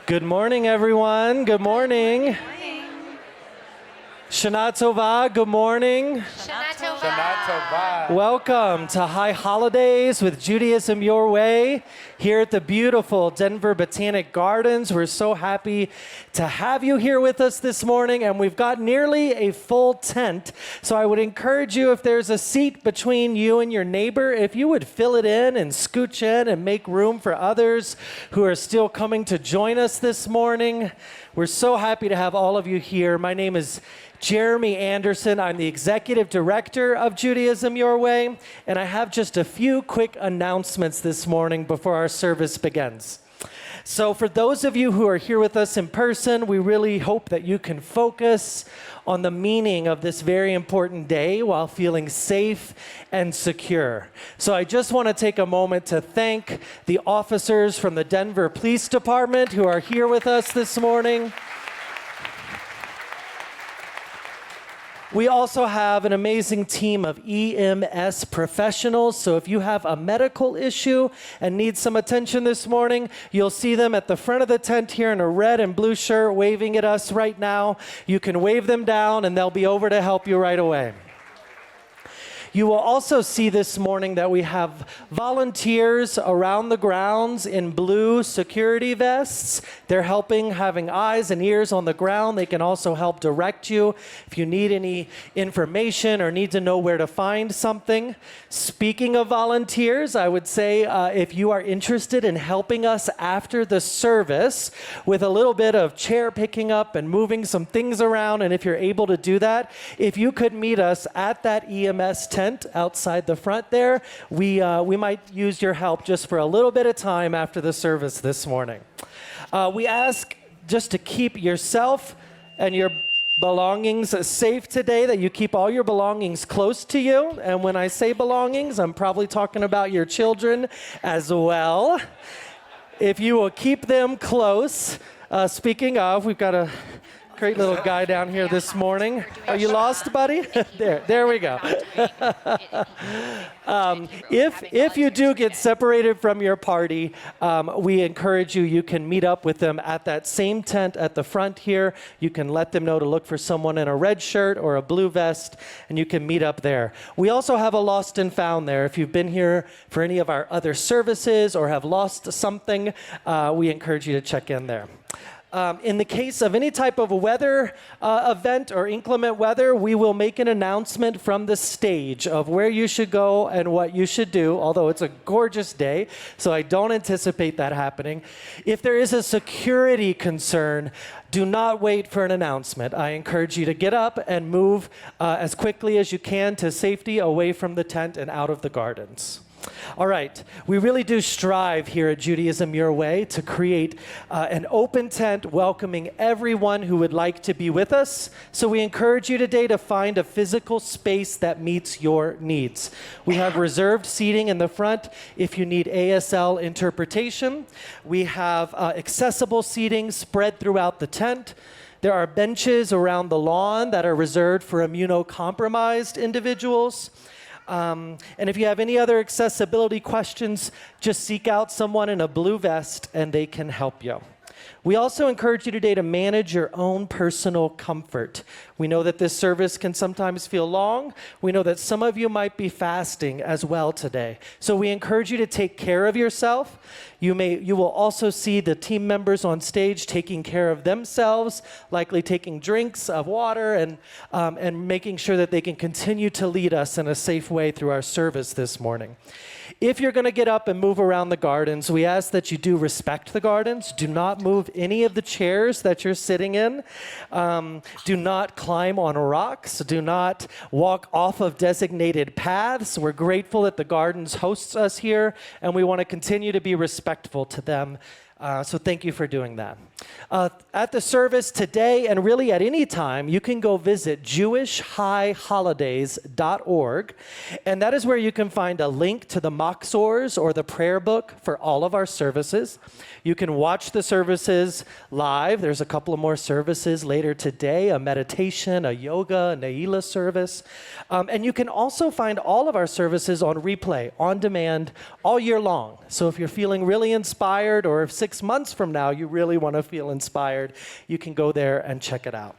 Good morning, everyone. Good morning. Shana Tova, good morning. Shana Tova. Shana Tova. Welcome to High Holidays with Judaism Your Way here at the beautiful Denver Botanic Gardens. We're so happy to have you here with us this morning, and we've got nearly a full tent. So I would encourage you, if there's a seat between you and your neighbor, if you would fill it in and scooch in and make room for others who are still coming to join us this morning. We're so happy to have all of you here. My name is Jeremy Anderson. I'm the Executive Director of Judaism Your Way, and I have just a few quick announcements this morning before our service begins. So for those of you who are here with us in person, we really hope that you can focus on the meaning of this very important day while feeling safe and secure. So I just want to take a moment to thank the officers from the Denver Police Department who are here with us this morning. We also have an amazing team of EMS professionals, so if you have a medical issue and need some attention this morning, you'll see them at the front of the tent here in a red and blue shirt waving at us right now. You can wave them down and they'll be over to help you right away. You will also see this morning that we have volunteers around the grounds in blue security vests. They're helping, having eyes and ears on the ground. They can also help direct you if you need any information or need to know where to find something. Speaking of volunteers, I would say if you are interested in helping us after the service with a little bit of chair picking up and moving some things around, and if you're able to do that, if you could meet us at that EMS tent outside the front there, we might use your help just for a little bit of time after the service this morning. We ask just to keep yourself and your belongings safe today, that you keep all your belongings close to you. And when I say belongings, I'm probably talking about your children as well. If you will keep them close. Speaking of, we've got a great little guy down here this morning. Are you lost, buddy? There we go. If you do get separated from your party, we encourage you, you can meet up with them at that same tent at the front here. You can let them know to look for someone in a red shirt or a blue vest, and you can meet up there. We also have a lost and found there. If you've been here for any of our other services or have lost something, we encourage you to check in there. In the case of any type of a weather event or inclement weather, we will make an announcement from the stage of where you should go and what you should do, although it's a gorgeous day, so I don't anticipate that happening. If there is a security concern, do not wait for an announcement. I encourage you to get up and move as quickly as you can to safety away from the tent and out of the gardens. All right, we really do strive here at Judaism Your Way to create an open tent welcoming everyone who would like to be with us. So we encourage you today to find a physical space that meets your needs. We have reserved seating in the front if you need ASL interpretation. We have accessible seating spread throughout the tent. There are benches around the lawn that are reserved for immunocompromised individuals. And if you have any other accessibility questions, just seek out someone in a blue vest and they can help you. We also encourage you today to manage your own personal comfort. We know that this service can sometimes feel long. We know that some of you might be fasting as well today. So we encourage you to take care of yourself. You will also see the team members on stage taking care of themselves, likely taking drinks of water and making sure that they can continue to lead us in a safe way through our service this morning. If you're going to get up and move around the gardens, we ask that you do respect the gardens. Do not move any of the chairs that you're sitting in. Do not climb on rocks. Do not walk off of designated paths. We're grateful that the gardens hosts us here, and we want to continue to be respectful to them. So thank you for doing that. At the service today, and really at any time, you can go visit jewishhighholidays.org, and that is where you can find a link to the Machzors or the prayer book for all of our services. You can watch the services live. There's a couple of more services later today, a meditation, a yoga, a Neila service. And you can also find all of our services on replay, on demand, all year long. So if you're feeling really really inspired, or if 6 months from now you really want to feel inspired, you can go there and check it out.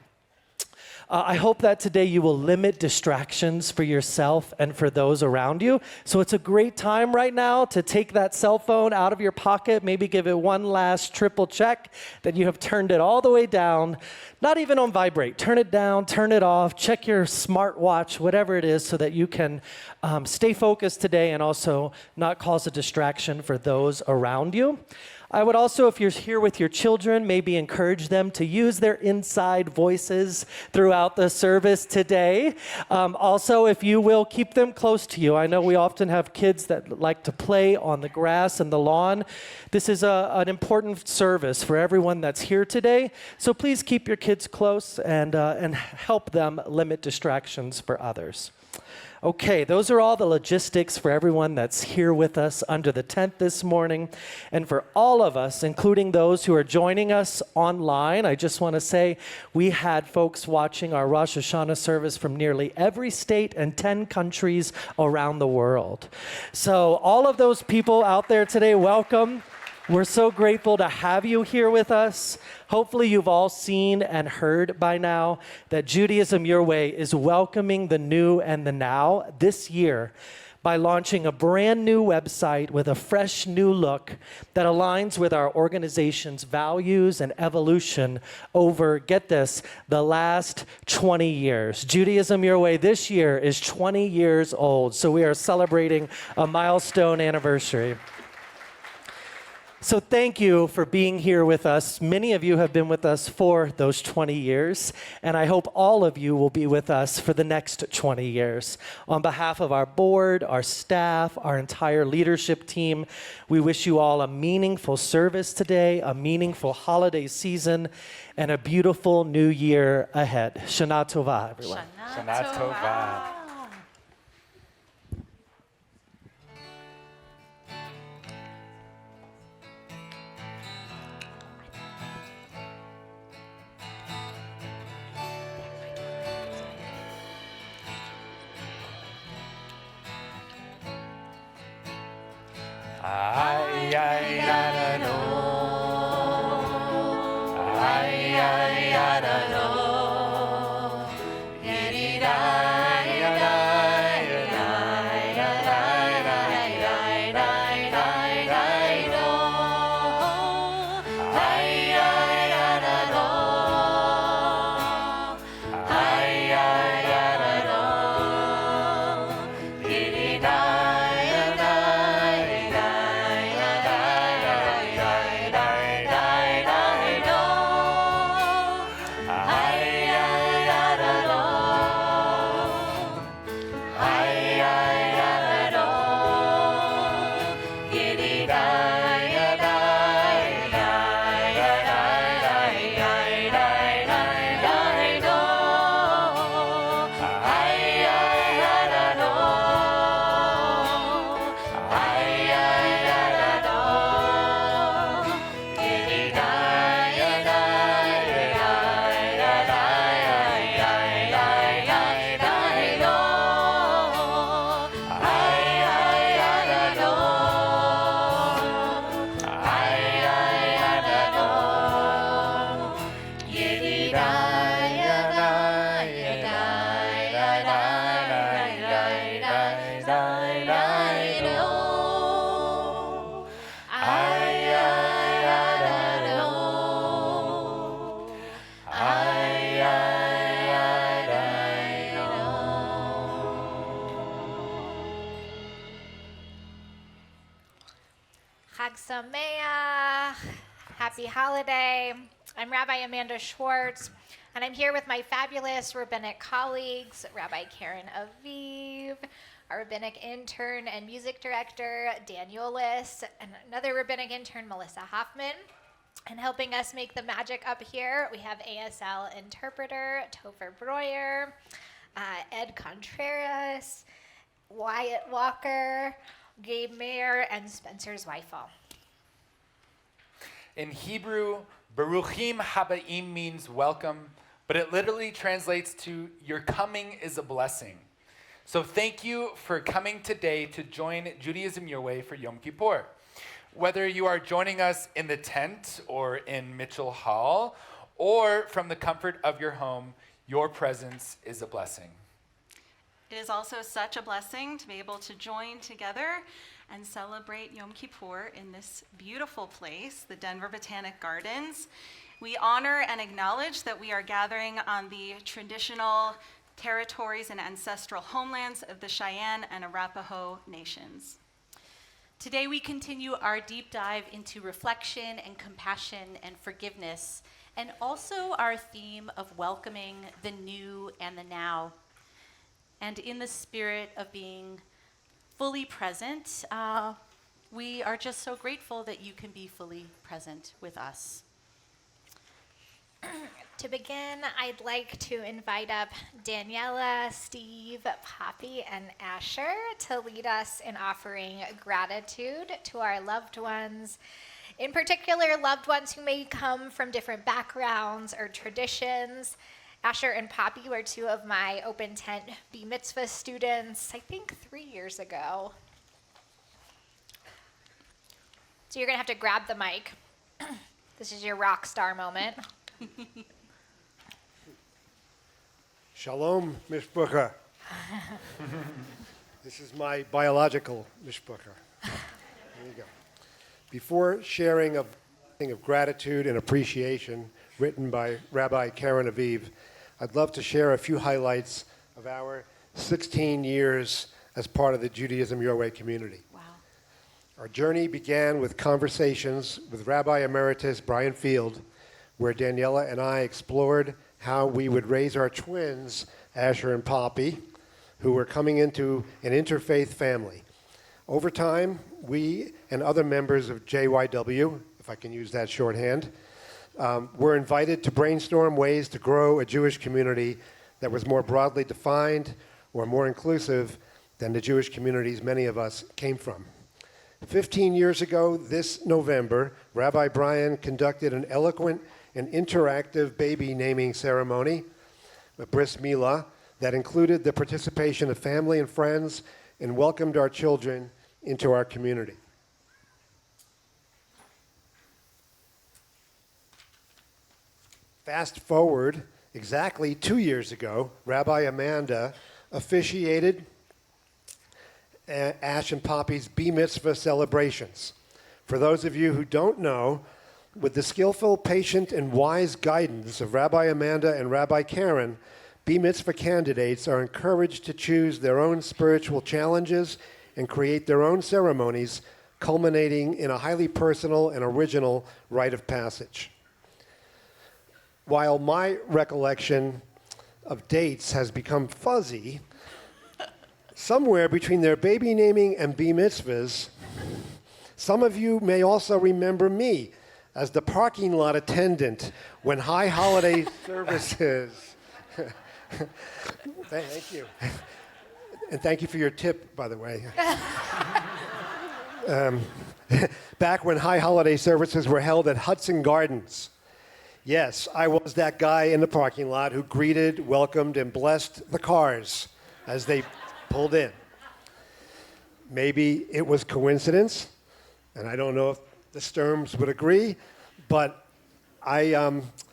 I hope that today you will limit distractions for yourself and for those around you. So it's a great time right now to take that cell phone out of your pocket, maybe give it one last triple check that you have turned it all the way down, not even on vibrate. Turn it down, turn it off, check your smartwatch, whatever it is, so that you can stay focused today and also not cause a distraction for those around you. I would also, if you're here with your children, maybe encourage them to use their inside voices throughout the service today. Also, if you will, keep them close to you. I know we often have kids that like to play on the grass and the lawn. This is an important service for everyone that's here today. So please keep your kids close and help them limit distractions for others. Okay, those are all the logistics for everyone that's here with us under the tent this morning. And for all of us, including those who are joining us online, I just want to say we had folks watching our Rosh Hashanah service from nearly every state and 10 countries around the world. So all of those people out there today, welcome. We're so grateful to have you here with us. Hopefully you've all seen and heard by now that Judaism Your Way is welcoming the new and the now this year by launching a brand new website with a fresh new look that aligns with our organization's values and evolution over, get this, the last 20 years. Judaism Your Way this year is 20 years old, so we are celebrating a milestone anniversary. So thank you for being here with us. Many of you have been with us for those 20 years, and I hope all of you will be with us for the next 20 years. On behalf of our board, our staff, our entire leadership team, we wish you all a meaningful service today, a meaningful holiday season, and a beautiful new year ahead. Shana Tova, everyone. Shana Tova. Ay, ay, ay, no. Ay, ay, ay, no. Ay, ay, Chag Sameach. Happy holiday. I'm Rabbi Amanda Schwartz, and I'm here with my fabulous rabbinic colleagues, Rabbi Karen Aviv, our rabbinic intern and music director, Daniel Liss, and another rabbinic intern, Melissa Hoffman. And helping us make the magic up here, we have ASL interpreter, Topher Breuer, Ed Contreras, Wyatt Walker, Gabe Mayer, and Spencer Zweifel. In Hebrew, Baruchim Habaim means welcome, but it literally translates to your coming is a blessing. So thank you for coming today to join Judaism Your Way for Yom Kippur. Whether you are joining us in the tent or in Mitchell Hall, or from the comfort of your home, your presence is a blessing. It is also such a blessing to be able to join together and celebrate Yom Kippur in this beautiful place, the Denver Botanic Gardens. We honor and acknowledge that we are gathering on the traditional territories and ancestral homelands of the Cheyenne and Arapaho nations. Today we continue our deep dive into reflection and compassion and forgiveness, and also our theme of welcoming the new and the now. And in the spirit of being fully present, we are just so grateful that you can be fully present with us. To begin, I'd like to invite up Daniela, Steve, Poppy, and Asher to lead us in offering gratitude to our loved ones, in particular loved ones who may come from different backgrounds or traditions. Asher and Poppy were two of my open tent Bar Mitzvah students, I think 3 years ago. So you're gonna have to grab the mic. This is your rock star moment. Shalom, mishpucha. This is my biological mishpucha. There you go. Before sharing a thing of gratitude and appreciation written by Rabbi Karen Aviv, I'd love to share a few highlights of our 16 years as part of the Judaism Your Way community. Wow. Our journey began with conversations with Rabbi Emeritus Brian Field, where Daniela and I explored how we would raise our twins, Asher and Poppy, who were coming into an interfaith family. Over time, we and other members of JYW, if I can use that shorthand, were invited to brainstorm ways to grow a Jewish community that was more broadly defined or more inclusive than the Jewish communities many of us came from. 15 years ago this November, Rabbi Brian conducted an eloquent and interactive baby naming ceremony, a bris milah, that included the participation of family and friends and welcomed our children into our community. Fast forward exactly 2 years ago, Rabbi Amanda officiated Ash and Poppy's Bar Mitzvah celebrations. For those of you who don't know, with the skillful, patient, and wise guidance of Rabbi Amanda and Rabbi Karen, Bar Mitzvah candidates are encouraged to choose their own spiritual challenges and create their own ceremonies, culminating in a highly personal and original rite of passage. While my recollection of dates has become fuzzy, somewhere between their baby naming and Bar Mitzvahs, some of you may also remember me as the parking lot attendant when high holiday services. Thank you. And thank you for your tip, by the way. Back when high holiday services were held at Hudson Gardens. Yes, I was that guy in the parking lot who greeted, welcomed, and blessed the cars as they pulled in. Maybe it was coincidence, and I don't know if the Sturms would agree, but I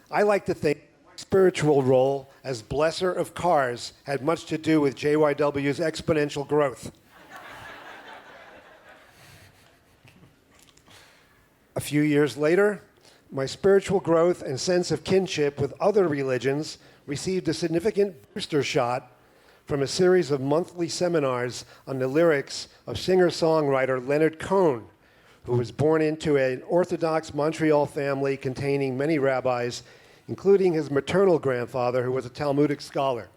like to think my spiritual role as blesser of cars had much to do with JYW's exponential growth. A few years later, my spiritual growth and sense of kinship with other religions received a significant booster shot from a series of monthly seminars on the lyrics of singer-songwriter Leonard Cohen, who was born into an Orthodox Montreal family containing many rabbis, including his maternal grandfather, who was a Talmudic scholar.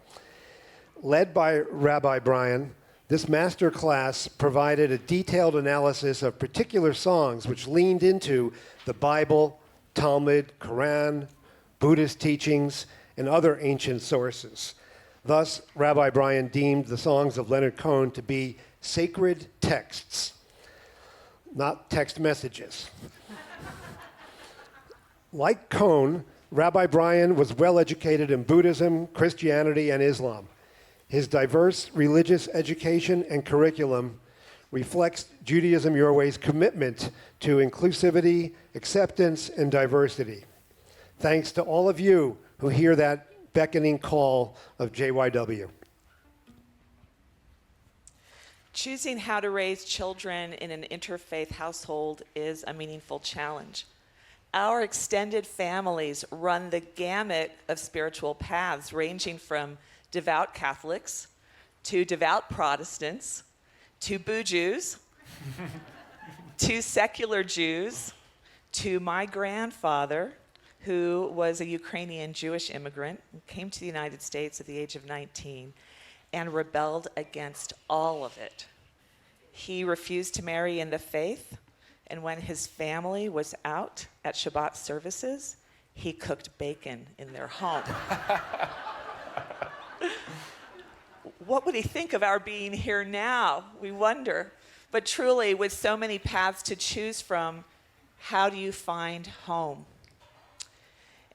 Led by Rabbi Brian, this master class provided a detailed analysis of particular songs which leaned into the Bible, Talmud, Quran, Buddhist teachings, and other ancient sources. Thus, Rabbi Brian deemed the songs of Leonard Cohen to be sacred texts, not text messages. Like Cohen, Rabbi Brian was well educated in Buddhism, Christianity, and Islam. His diverse religious education and curriculum reflects Judaism Your Way's commitment to inclusivity, acceptance, and diversity. Thanks to all of you who hear that beckoning call of JYW. Choosing how to raise children in an interfaith household is a meaningful challenge. Our extended families run the gamut of spiritual paths, ranging from devout Catholics to devout Protestants to Boo Jews to secular Jews to my grandfather, who was a Ukrainian Jewish immigrant, came to the United States at the age of 19 and rebelled against all of it. He refused to marry in the faith, and when his family was out at Shabbat services, he cooked bacon in their home. What would he think of our being here now? We wonder. But truly, with so many paths to choose from, how do you find home?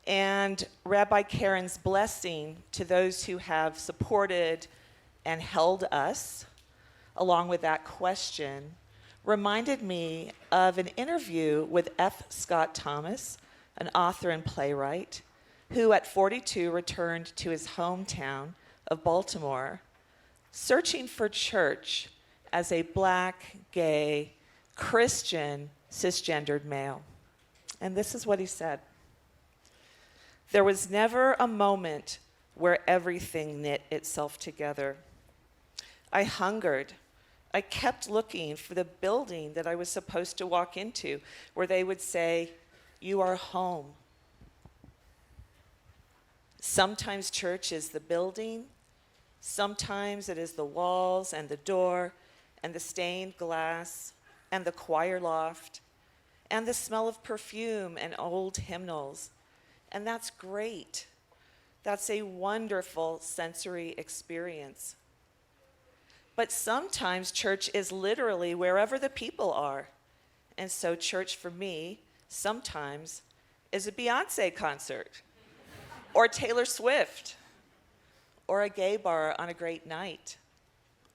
And Rabbi Karen's blessing to those who have supported and held us, along with that question, reminded me of an interview with F. Scott Thomas, an author and playwright, who at 42 returned to his hometown of Baltimore, searching for church as a black, gay, Christian, cisgendered male. And this is what he said. There was never a moment where everything knit itself together. I hungered. I kept looking for the building that I was supposed to walk into, where they would say, "You are home." Sometimes church is the building. Sometimes it is the walls and the door and the stained glass and the choir loft and the smell of perfume and old hymnals. And that's great. That's a wonderful sensory experience. But sometimes church is literally wherever the people are. And so church for me sometimes is a Beyonce concert or Taylor Swift or a gay bar on a great night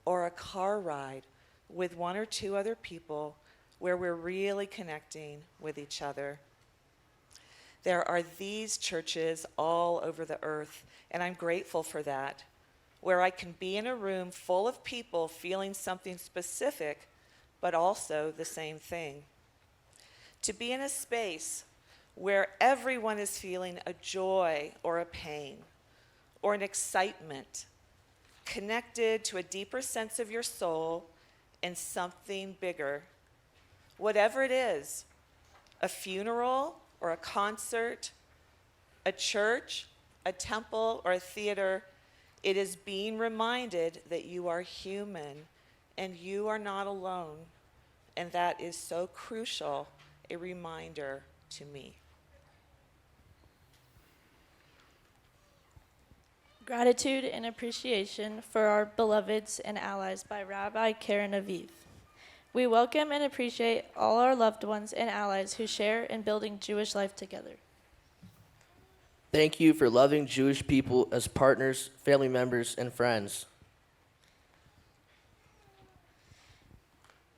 or a car ride with one or two other people where we're really connecting with each other. There are these churches all over the earth, and I'm grateful for that, where I can be in a room full of people feeling something specific, but also the same thing. To be in a space where everyone is feeling a joy or a pain or an excitement, connected to a deeper sense of your soul and something bigger. Whatever it is, a funeral or a concert, a church, a temple, or a theater, it is being reminded that you are human and you are not alone. And that is so crucial, a reminder to me. Gratitude and appreciation for our beloveds and allies by Rabbi Karen Aviv. We welcome and appreciate all our loved ones and allies who share in building Jewish life together. Thank you for loving Jewish people as partners, family members, and friends.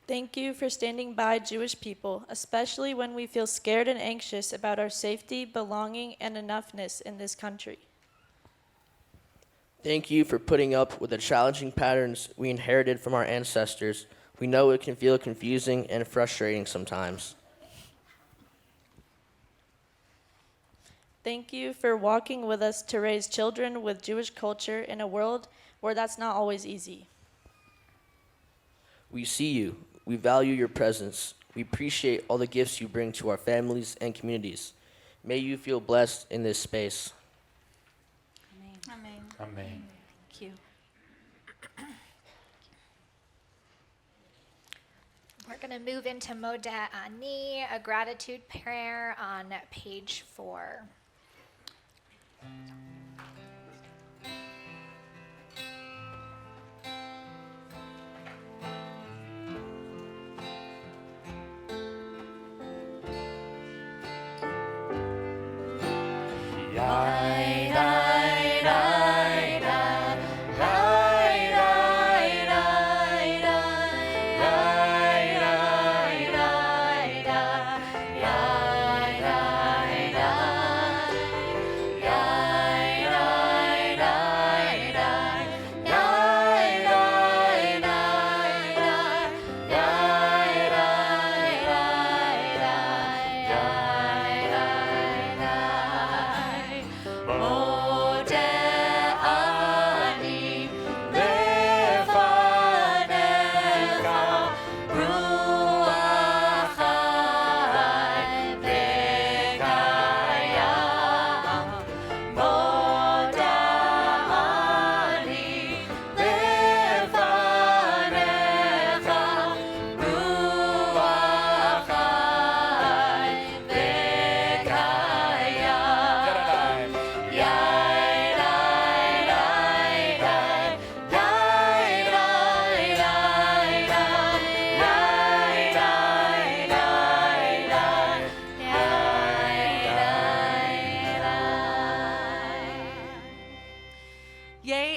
Thank you for standing by Jewish people, especially when we feel scared and anxious about our safety, belonging, and enoughness in this country. Thank you for putting up with the challenging patterns we inherited from our ancestors. We know it can feel confusing and frustrating sometimes. Thank you for walking with us to raise children with Jewish culture in a world where that's not always easy. We see you. We value your presence. We appreciate all the gifts you bring to our families and communities. May you feel blessed in this space. Amen. Amen. Thank you. We're going to move into Modeh Ani, a gratitude prayer on page 4.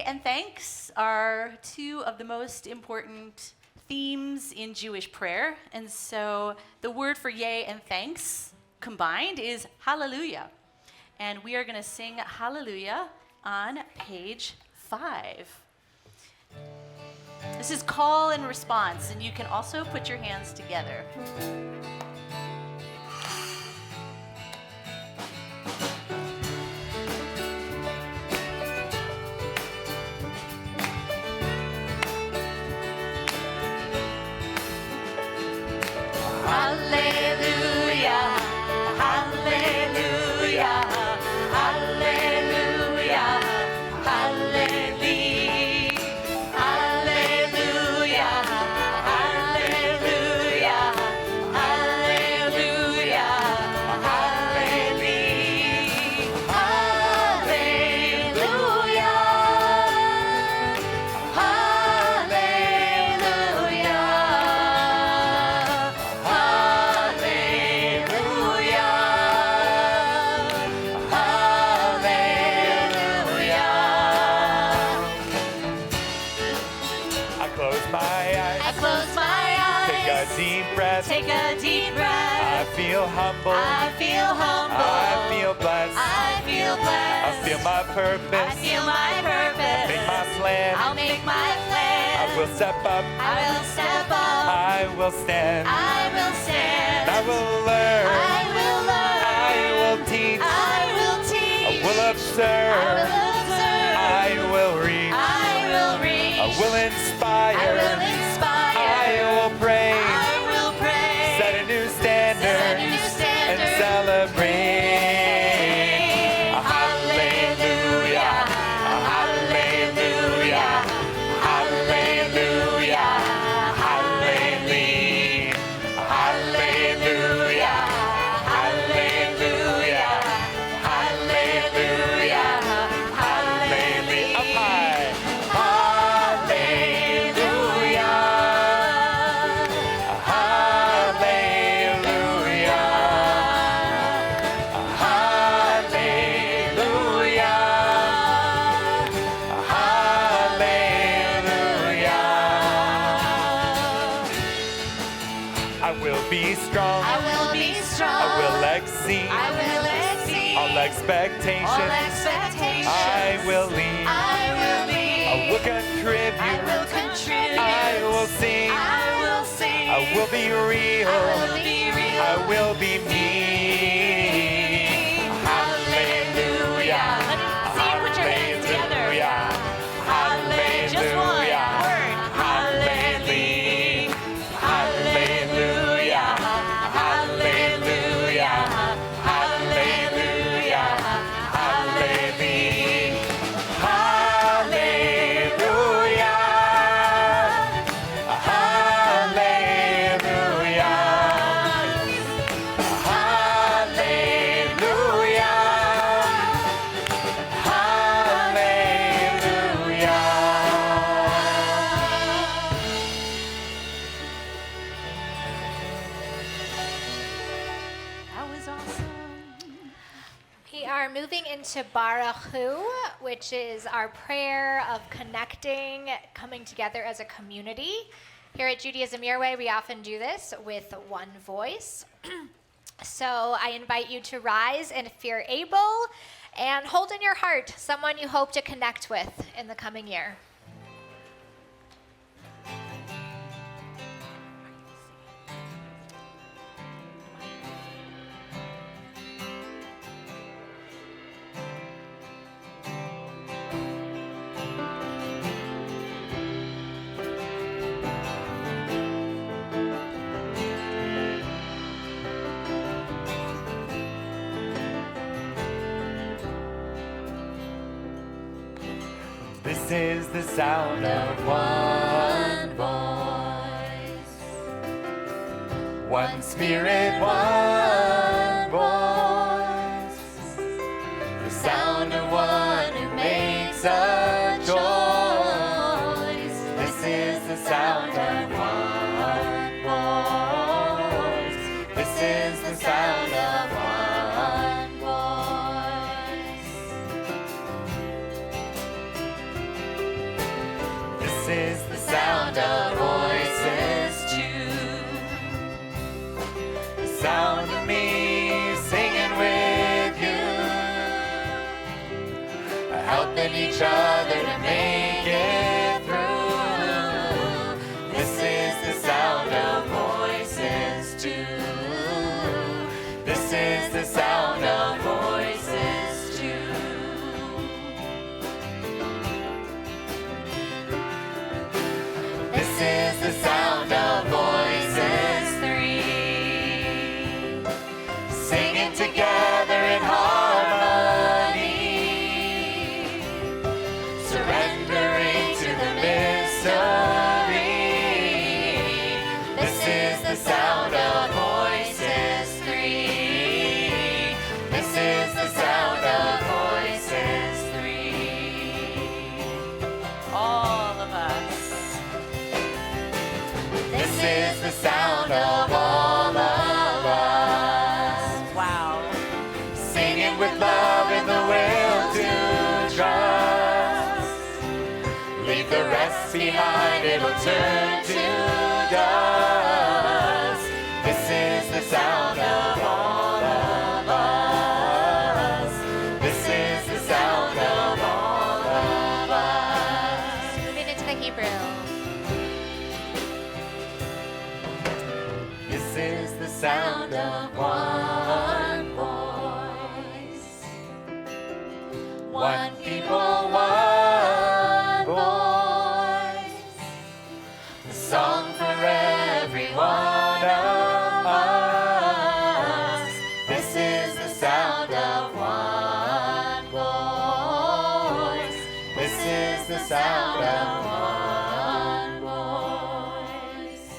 and thanks are two of the most important themes in Jewish prayer. And so the word for yay and thanks combined is hallelujah. And we are going to sing hallelujah on page 5. This is call and response, and you can also put your hands together. Hallelujah, hallelujah, hallelujah, hallelujah, hallelujah, hallelujah, hallelujah, Take a deep breath. I feel humble. I feel humble. I feel blessed. I feel blessed. I feel my purpose. I feel my purpose. Make my plan. I'll make my plan. I will step up. I will step up. I will stand. I will stand. I will learn. I will learn. I will teach. I will teach. I will observe. I will observe. I will read. I will read. I will inspire. I will inspire. I will pray. Set a new standard, and celebrate. Hallelujah, hallelujah, hallelujah, hallelujah, hallelujah, hallelujah, hallelujah, hallelujah. Up high. All expectations. I will lead. I will contribute. I will sing. I will be real. I will be me. Hallelujah. Hallelujah. Hallelujah. Hallelujah. Hallelujah. Hallelujah. To Baruch Hu, which is our prayer of connecting, coming together as a community. Here at Judaism Your Way, we often do this with one voice. So I invite you to rise, and if you're able, and hold in your heart someone you hope to connect with in the coming year. This is the sound of one voice, one spirit, one voice, the sound of one who makes a choice. This is the sound of one voice. This is the sound of one voice. helping each other to make it through. This is the sound of voices too. This is the sound of voices too. This is the sound of voices three, singing together in harmony, surrendering to the mystery. This is the sound of voices three. This is the sound of voices three. All of us. This is the sound of all of us. Wow. Singing with love in the will to trust. Leave the rest behind, it'll turn to dust. This is the sound of all of us. This is the sound of all of us. Moving into the Hebrew. This is the sound of one voice. One people, one voice. A song for every one of us. This is the sound of one voice. This is the sound of one voice.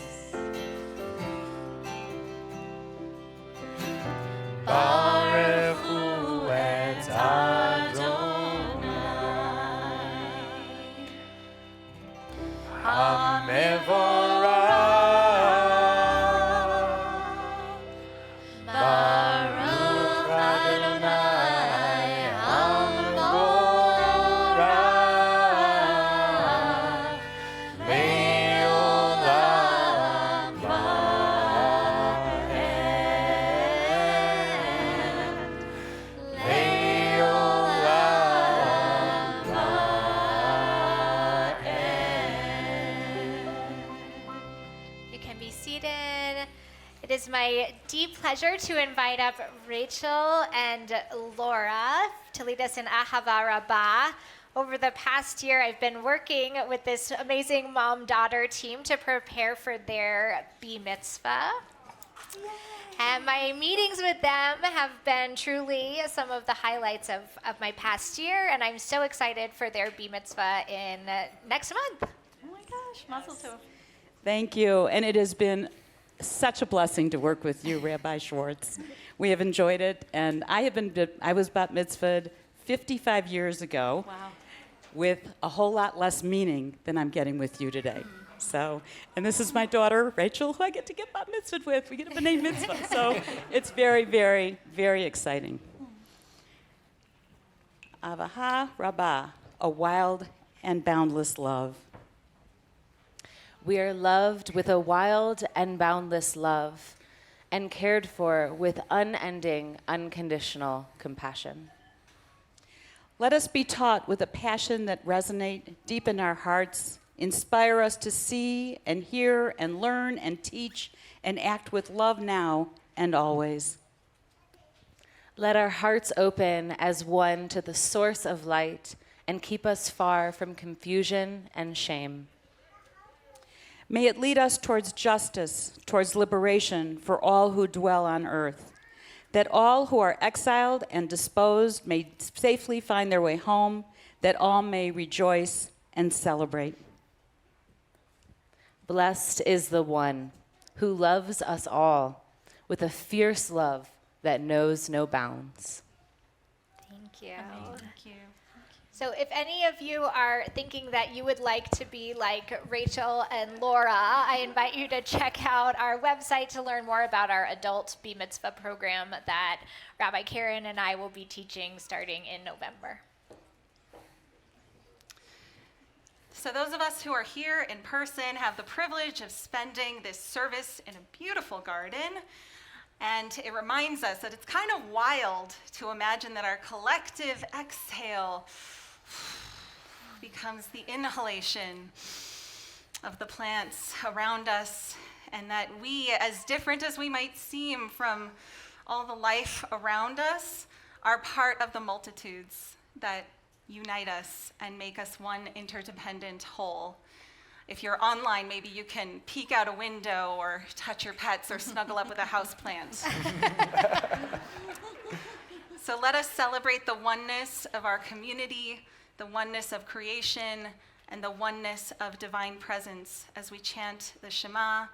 Baruch Hu et Adonai HaMevorach. Baruch Adonai HaMevorach Le'olam Va'ed. Le'olam Va'ed. You can be seated. It is my deep pleasure to invite up Rachel and Laura to lead us in Ahava Rabbah. Over the past year, I've been working with this amazing mom-daughter team to prepare for their Bar Mitzvah. And my meetings with them have been truly some of the highlights of my past year, and I'm so excited for their Bar Mitzvah in next month. Oh my gosh, mazel tov. Thank you. And it has been such a blessing to work with you, Rabbi Schwartz. We have enjoyed it. And I was bat mitzvahed 55 years ago with a whole lot less meaning than I'm getting with you today. So, and this is my daughter, Rachel, who I get to get bat mitzvahed with. We get a b'nai mitzvah. So it's very, very, very exciting. Avaha Rabbah, a wild and boundless love. We are loved with a wild and boundless love and cared for with unending, unconditional compassion. Let us be taught with a passion that resonate deep in our hearts, inspire us to see and hear and learn and teach and act with love now and always. Let our hearts open as one to the source of light and keep us far from confusion and shame. May it lead us towards justice, towards liberation for all who dwell on earth, that all who are exiled and disposed may safely find their way home, that all may rejoice and celebrate. Blessed is the one who loves us all with a fierce love that knows no bounds. Thank you. Thank you. So if any of you are thinking that you would like to be like Rachel and Laura, I invite you to check out our website to learn more about our adult Bar Mitzvah program that Rabbi Karen and I will be teaching starting in November. So those of us who are here in person have the privilege of spending this service in a beautiful garden. And it reminds us that it's kind of wild to imagine that our collective exhale becomes the inhalation of the plants around us, and that we, as different as we might seem from all the life around us, are part of the multitudes that unite us and make us one interdependent whole. If you're online, maybe you can peek out a window or touch your pets or snuggle up with a houseplant. So let us celebrate the oneness of our community, the oneness of creation, and the oneness of divine presence as we chant the Shema,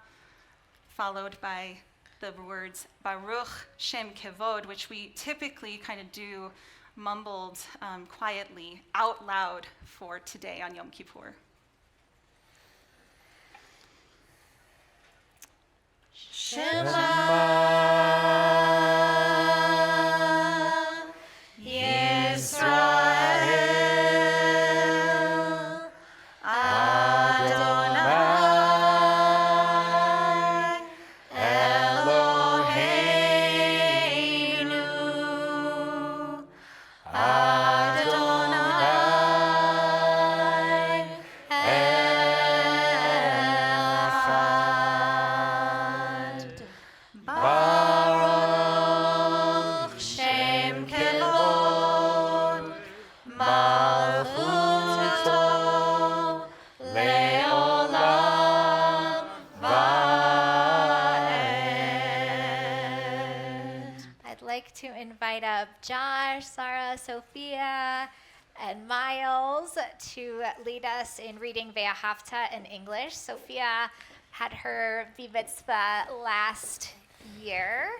followed by the words Baruch Shem Kevod, which we typically kind of do mumbled quietly out loud for today on Yom Kippur. Shema Yisrael Adonai Eloheinu Adonai Echad. Baruch Shem Kevod Malchuto Leolam Vaed. I'd like to invite up Josh, Sarah, Sophia, and Miles to lead us in reading Ve'ahavta in English. Sophia had her bar mitzvah last year.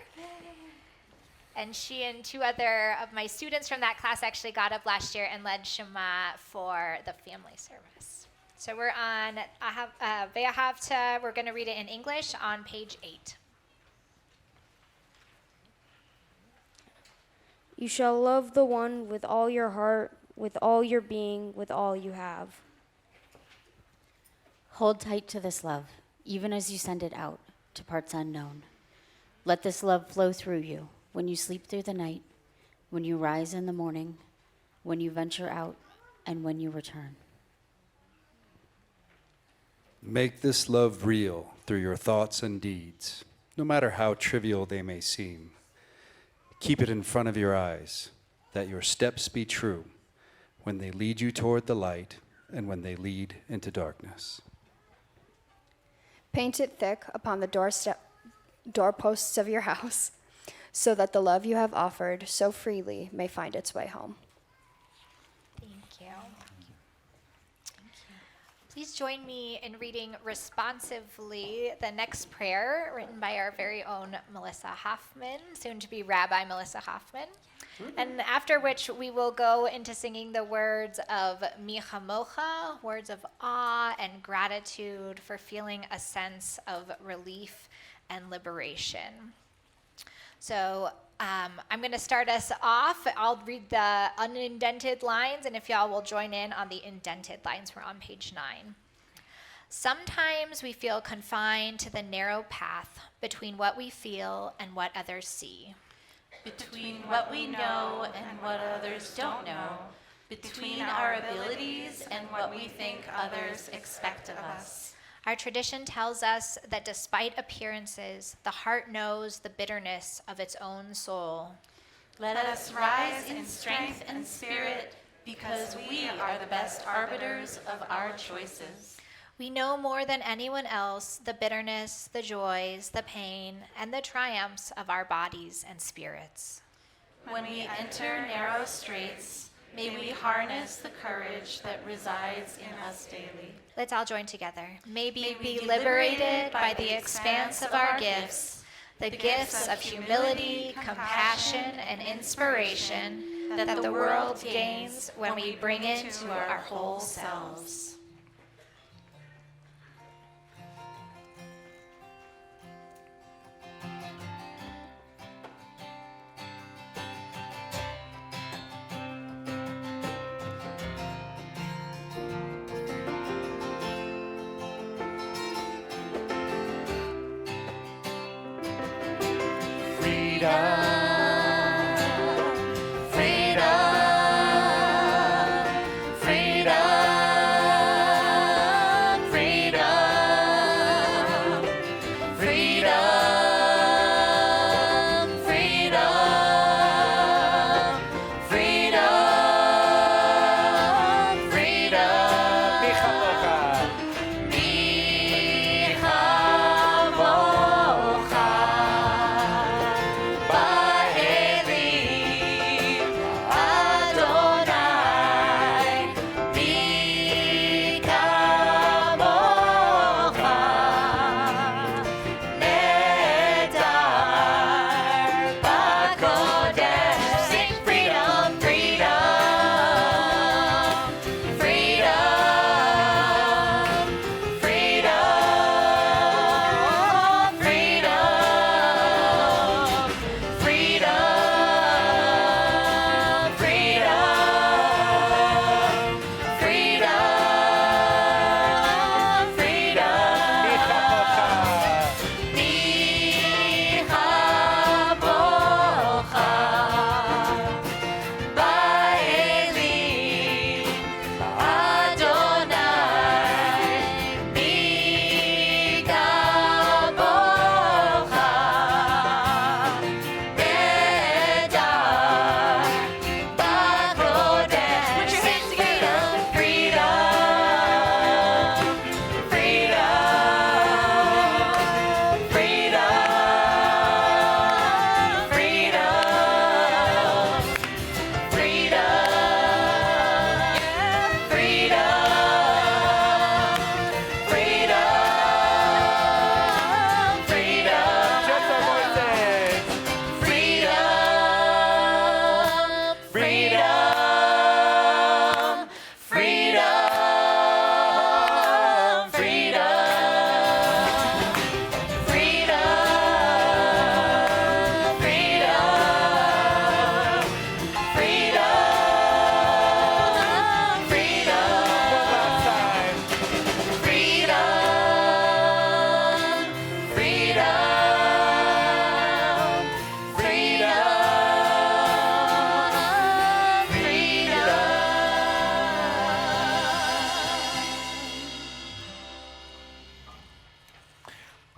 And she and two other of my students from that class actually got up last year and led Shema for the family service. So we're on Ve'ahavta. We're going to read it in English on page 8. You shall love the one with all your heart, with all your being, with all you have. Hold tight to this love, even as you send it out to parts unknown. Let this love flow through you when you sleep through the night, when you rise in the morning, when you venture out, and when you return. Make this love real through your thoughts and deeds, no matter how trivial they may seem. Keep it in front of your eyes, that your steps be true when they lead you toward the light and when they lead into darkness. Paint it thick upon the doorposts of your house, so that the love you have offered so freely may find its way home. Thank you. Please join me in reading responsively the next prayer written by our very own Melissa Hoffman, soon to be Rabbi Melissa Hoffman. And after which we will go into singing the words of Mi Chamocha, words of awe and gratitude for feeling a sense of relief and liberation. So I'm going to start us off. I'll read the unindented lines, and if y'all will join in on the indented lines, we're on page 9. Sometimes we feel confined to the narrow path between what we feel and what others see. Between what we know and what others don't know, between our abilities and what we think others expect of us. Our tradition tells us that despite appearances, the heart knows the bitterness of its own soul. Let us rise in strength and spirit, because we are the best arbiters of our choices. We know more than anyone else the bitterness, the joys, the pain, and the triumphs of our bodies and spirits. When we enter narrow straits, may we harness the courage that resides in us daily. Let's all join together. May we be liberated by the expanse of our gifts, the gifts of humility, compassion, and inspiration that the world gains when we bring it to our whole selves. Freedom, freedom, freedom.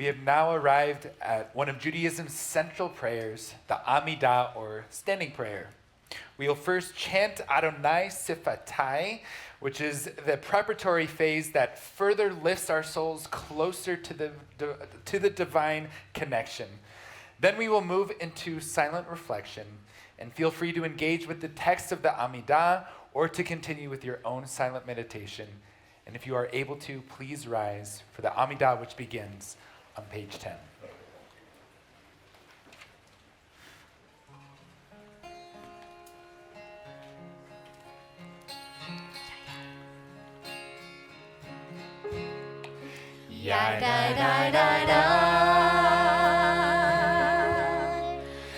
have now arrived at one of Judaism's central prayers, the Amidah, or standing prayer. We will first chant Adonai Sifatai, which is the preparatory phase that further lifts our souls closer to the divine connection. Then we will move into silent reflection, and feel free to engage with the text of the Amidah or to continue with your own silent meditation. And if you are able to, please rise for the Amidah, which begins on page 10. Ya da da da da,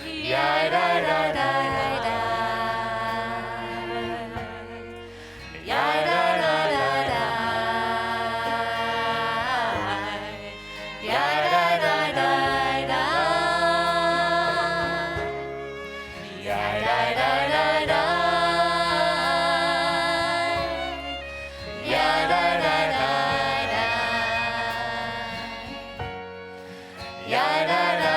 ya da da da da, ya da da da da, ya da da da da, ya da da da da, ya da da da.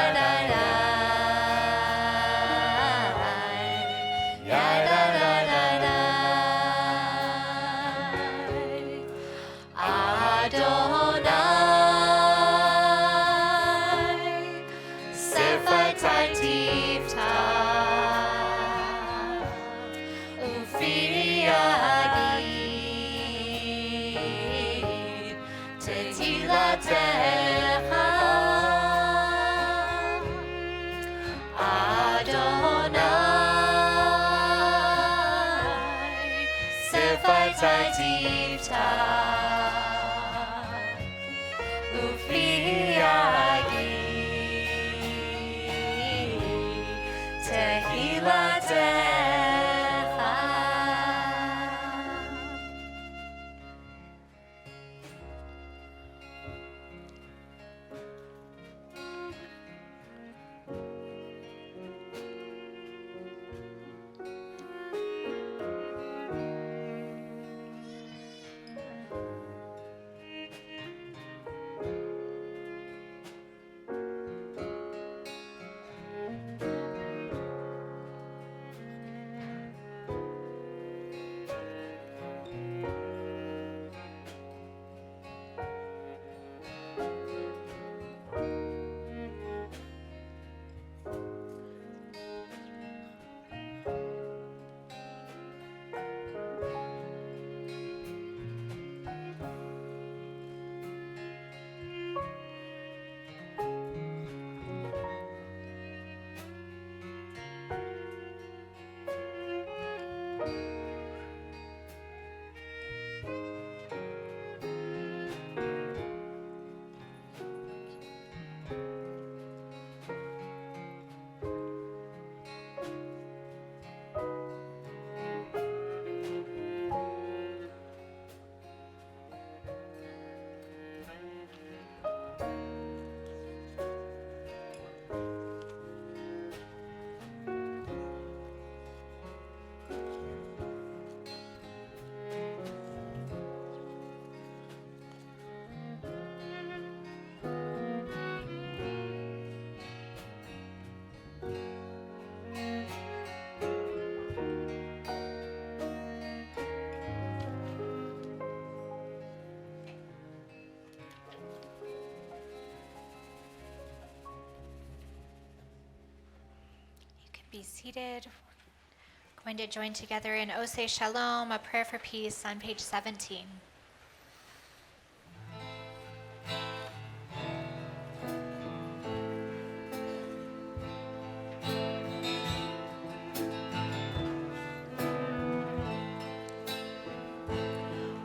Be seated. We're going to join together in Oseh Shalom, a prayer for peace, on page 17.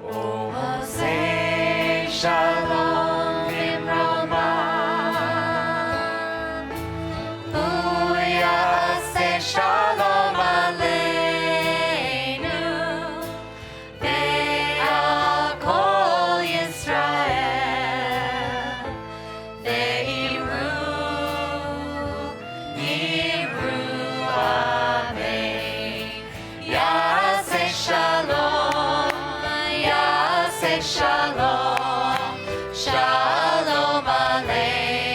Oseh Shalom Imroma, Shalom Aleinu, ve'al kol Yisrael, ve'iru, niru, amen. Yaseh shalom, yaseh shalom, shalom aleinu.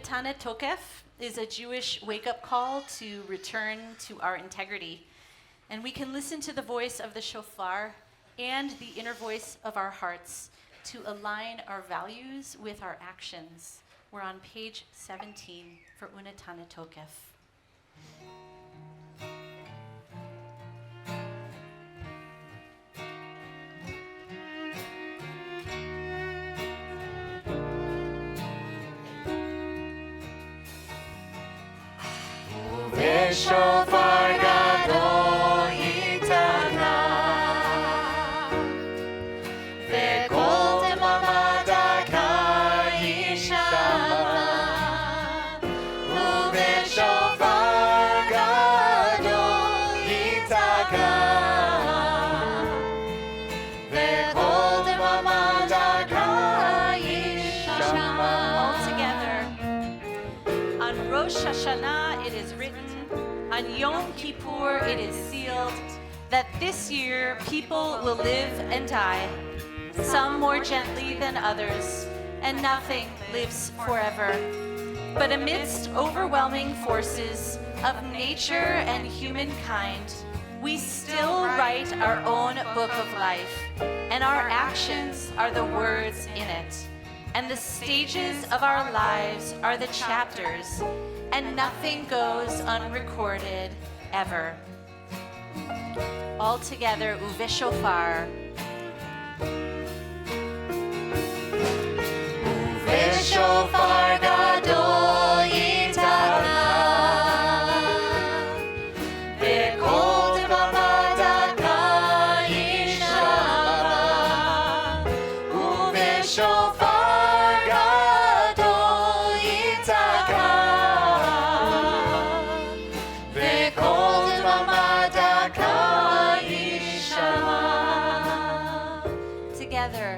Unatana Tokef is a Jewish wake-up call to return to our integrity. And we can listen to the voice of the shofar and the inner voice of our hearts to align our values with our actions. We're on page 17 for Unatana Tokef. Shofar gadol yitana, vekol demama daka yishama, uveshofar gadol yitaka, vekol demama daka yishama. All together. On Rosh Hashanah, it is written, on Yom Kippur, it is sealed that this year people will live and die, some more gently than others, and nothing lives forever. But amidst overwhelming forces of nature and humankind, we still write our own book of life, and our actions are the words in it, and the stages of our lives are the chapters, and nothing goes unrecorded ever. All together, Uve Shofar. Uve Shofar gadol yitana, vekol demama daka yishama, Uve Shofar gadol yitaka, vekol demama daka yishama. Together,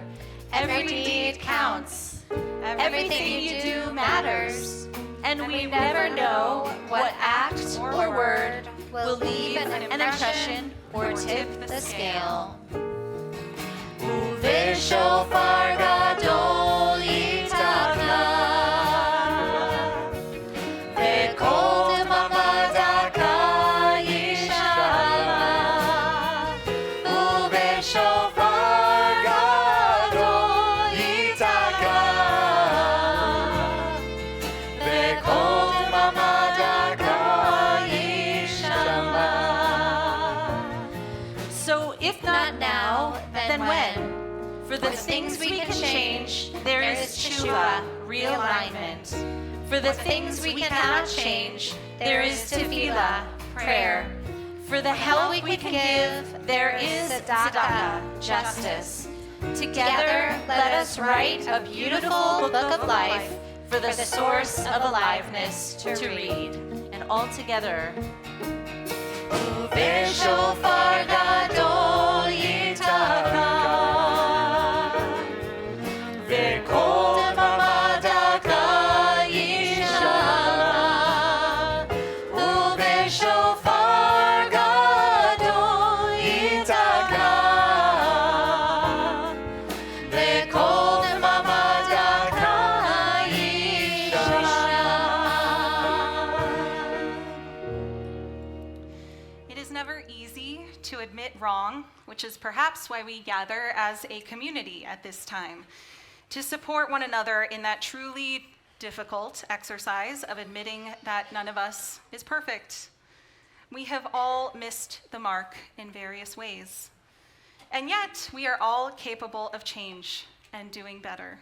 every deed counts. Everything you do matters. And we never know what act or word will leave an impression or tip the scale. Uve Shofar gadol yitaka, vekol demama daka yishama, Uve Shofar gadol yitaka, vekol demama daka yishama. So if not now, then when? For the things we can change, there is tshuva, realignment. For the things we cannot change, there is tefillah, prayer. For the help we can give, there is tzedakah, justice. Together, let us write a beautiful book of life for the source of aliveness to read. And all together, Uve Shofar gadol yitaka, vekol demama daka yishama, Uve Shofar gadol yitaka, vekol demama daka yishama. It is never easy to admit wrong, which is perhaps why we gather as a community at this time, to support one another in that truly difficult exercise of admitting that none of us is perfect. We have all missed the mark in various ways. And yet, we are all capable of change and doing better.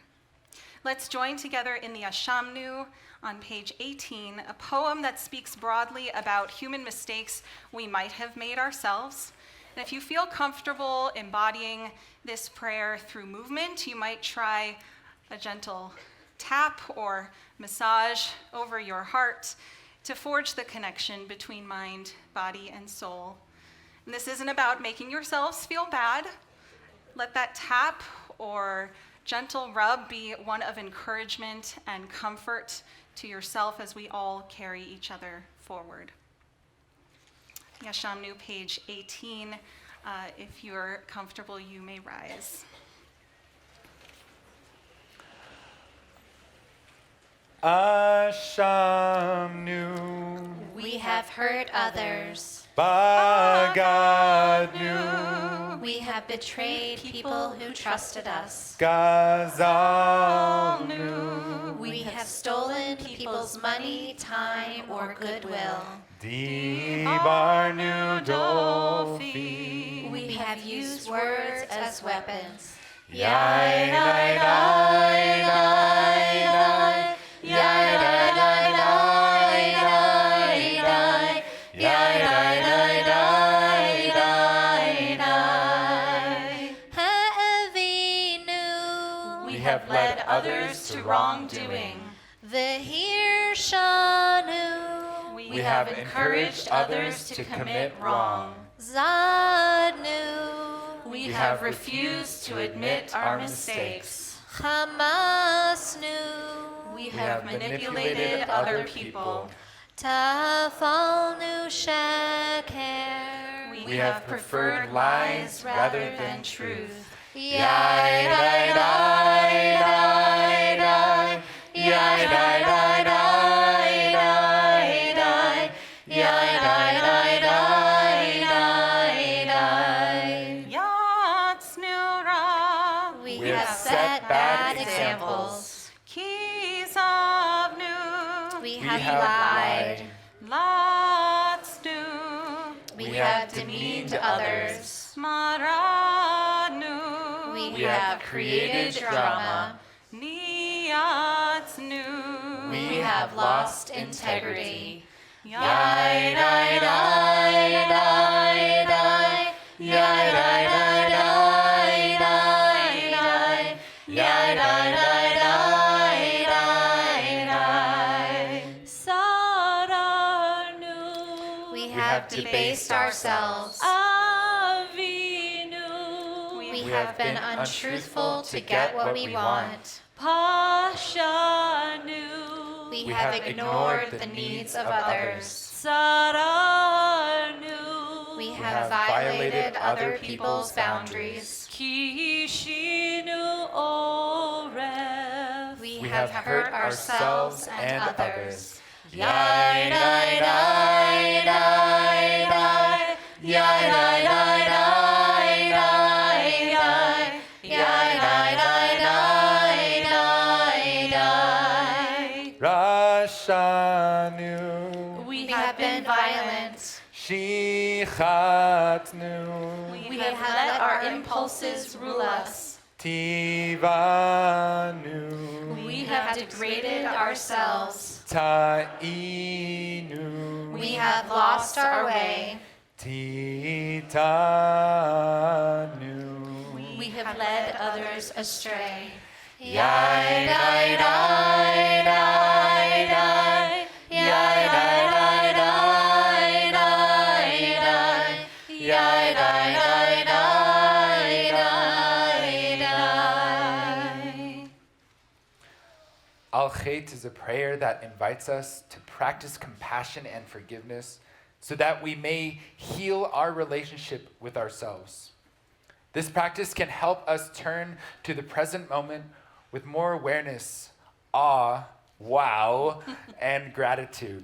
Let's join together in the Ashamnu on page 18, a poem that speaks broadly about human mistakes we might have made ourselves. And if you feel comfortable embodying this prayer through movement, you might try a gentle tap or massage over your heart to forge the connection between mind, body, and soul. And this isn't about making yourselves feel bad. Let that tap or gentle rub be one of encouragement and comfort to yourself as we all carry each other forward. Yashamnu, page 18. If you're comfortable, you may rise. Ashamnu. We have hurt others. Bagadnu. We have betrayed people who trusted us. Gazalnu. We have stolen people's money, time, or goodwill. Dibarnu dofi. We have used words as weapons. Yai, nai, nai, nai, nai. Yai, nai, nai, nai, nai, nai. Yai, nai, nai, nai, nai, nai. We have led others to wrongdoing. Vehirshanu. We have encouraged others to commit wrong. Zadnu. We have refused to admit our mistakes. Hamasnu. We have manipulated other people. Tafalnu sheker. We have preferred lies rather than truth. Yai, dai, dai, dai, dai. Yai, dai, dai, dai, dai, dai. Yai, dai, dai, dai, dai, dai. Yatsnura. We have set bad examples. Kisavnu. We have lied. Latsnu. We have demeaned others. Maranu. We have created drama. Niyatsnu. We have lost integrity. Yai, dai, dai, dai, dai. Yai, dai, dai, dai, dai, dai. Yai, dai, dai, dai, dai, dai. Saranu. We have debased ourselves. Avinu. We have been untruthful to get what we want. Pashanu. We have ignored the needs of others. Saranu. We have violated other people's boundaries. Kishinu Orev. We have hurt ourselves and others. Yai, dai, dai, dai, dai. Yai, dai, dai, dai, dai, dai. Yai, dai, dai, dai, dai, dai. Rashanu. We have been violent. Shichatnu. We have let our impulses rule us. Tivanu. We have degraded ourselves. Ta'inu. We have lost our way. Titanu. We have led others astray. Yai, dai, dai, dai, dai. Yai, dai, dai, dai, dai, dai. Yai, dai, dai, dai, dai, dai. Al-Chet is a prayer that invites us to practice compassion and forgiveness so that we may heal our relationship with ourselves. This practice can help us turn to the present moment with more awareness, awe, wow, and gratitude.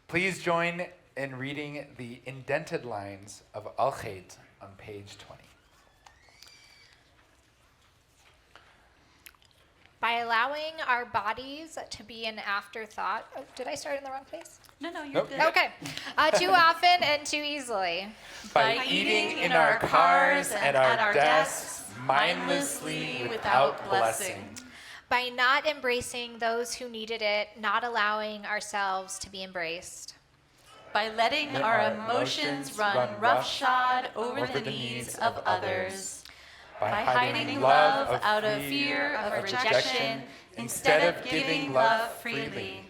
Please join in reading the indented lines of Al-Chet on page 20. By allowing our bodies to be an afterthought. Oh, did I start in the wrong place? No, you're Nope. good. Okay. Too often and too easily. By eating in our cars and our desks, mindlessly without blessing. By not embracing those who needed it, not allowing ourselves to be embraced. By letting our emotions run roughshod over the needs of others. By hiding love out of fear of rejection instead of giving love freely.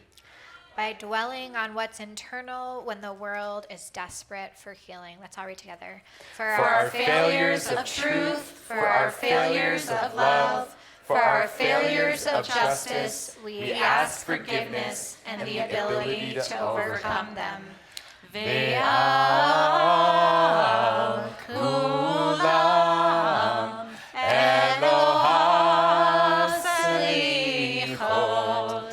By dwelling on what's internal when the world is desperate for healing. Let's all read together. For our failures of truth, for our failures of love, for our failures of justice, we ask forgiveness and the ability to overcome them. Ve'al kulam Eloha selichot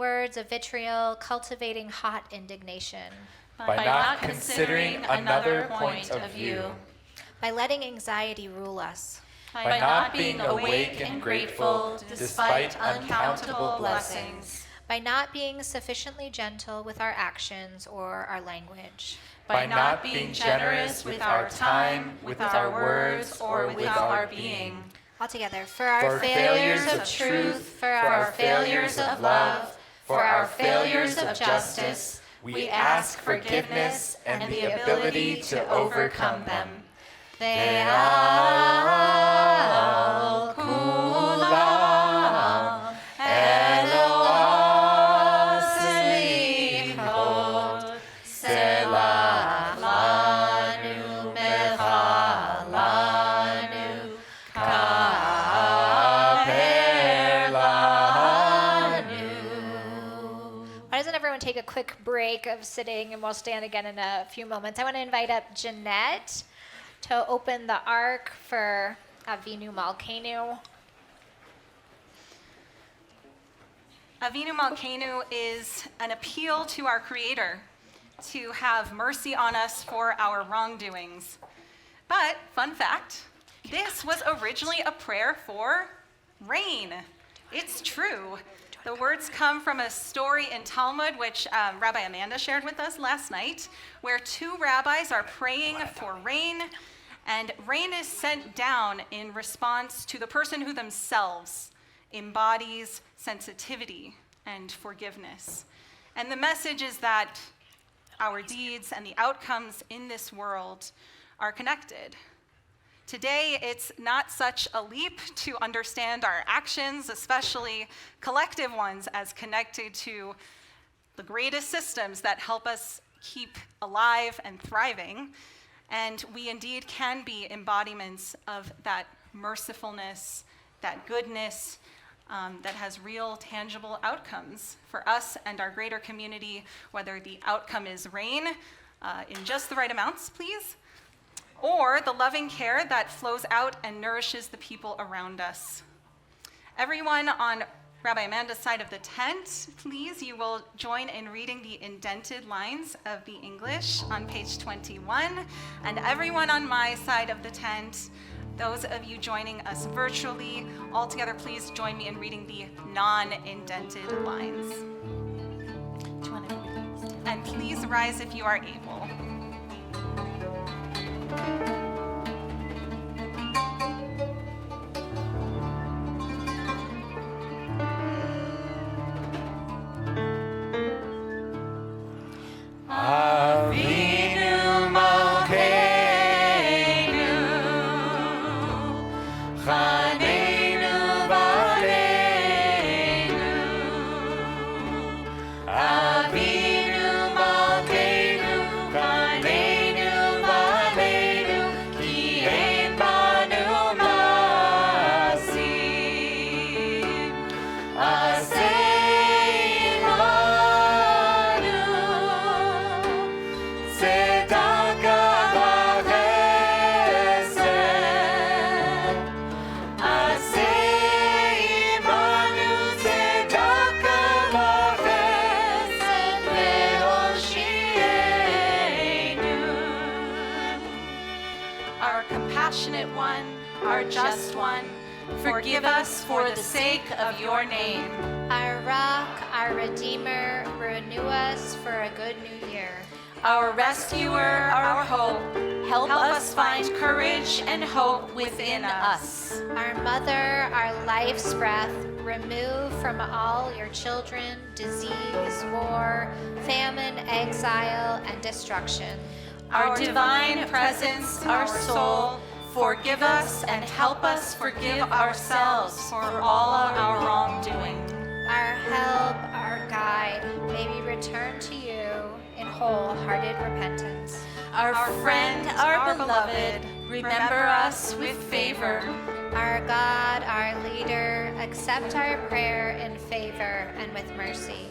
words of vitriol, cultivating hot indignation. By not considering another point of view. By letting anxiety rule us. By not being awake and grateful despite uncountable blessings. By not being sufficiently gentle with our actions or our language. By not being generous with our time, with our words, or with our being. All together. For our failures of truth, for our failures of love, for our failures of justice, we ask forgiveness and the ability to overcome them. Ve'al kulam Eloah slichot selah lanu mechalanu kaper lanu. Why doesn't everyone take a quick break of sitting, and we'll stand again in a few moments. I want to invite up Jeanette to open the ark for Avinu Malkeinu. Avinu Malkeinu is an appeal to our Creator to have mercy on us for our wrongdoings. But, fun fact, this was originally a prayer for rain. It's true. The words come from a story in Talmud, which Rabbi Amanda shared with us last night, where two rabbis are praying for rain, and rain is sent down in response to the person who themselves embodies sensitivity and forgiveness. And the message is that our deeds and the outcomes in this world are connected. Today, it's not such a leap to understand our actions, especially collective ones, as connected to the greatest systems that help us keep alive and thriving. And we indeed can be embodiments of that mercifulness, that goodness, that has real, tangible outcomes for us and our greater community, whether the outcome is rain in just the right amounts, please, or the loving care that flows out and nourishes the people around us. Everyone on Rabbi Amanda's side of the tent, please, you will join in reading the indented lines of the English on page 21. And everyone on my side of the tent, those of you joining us virtually, all together, please join me in reading the non-indented lines. And please rise if you are able. Avinu Malkeinu, Chaneinu V'aleinu. Avinu Malkeinu, Chaneinu V'aleinu, Ki ein banu masim. Asei lanu tzedaka v'chesed. Asei imanu tzedaka v'chesed ve'oshienu. Our compassionate one, our just one, forgive us for the sake of your name. Our rock, our redeemer, renew us for a good new year. Our rescuer, our hope, help us find courage and hope within us. Our mother, our life's breath, remove from all your children disease, war, famine, exile, and destruction. Our divine presence, our soul, forgive us and help us forgive ourselves for all our wrongdoing. Our help, our guide, may we return to you in wholehearted repentance. Our friend, our beloved, remember us with favor. Our God, our leader, accept our prayer in favor and with mercy.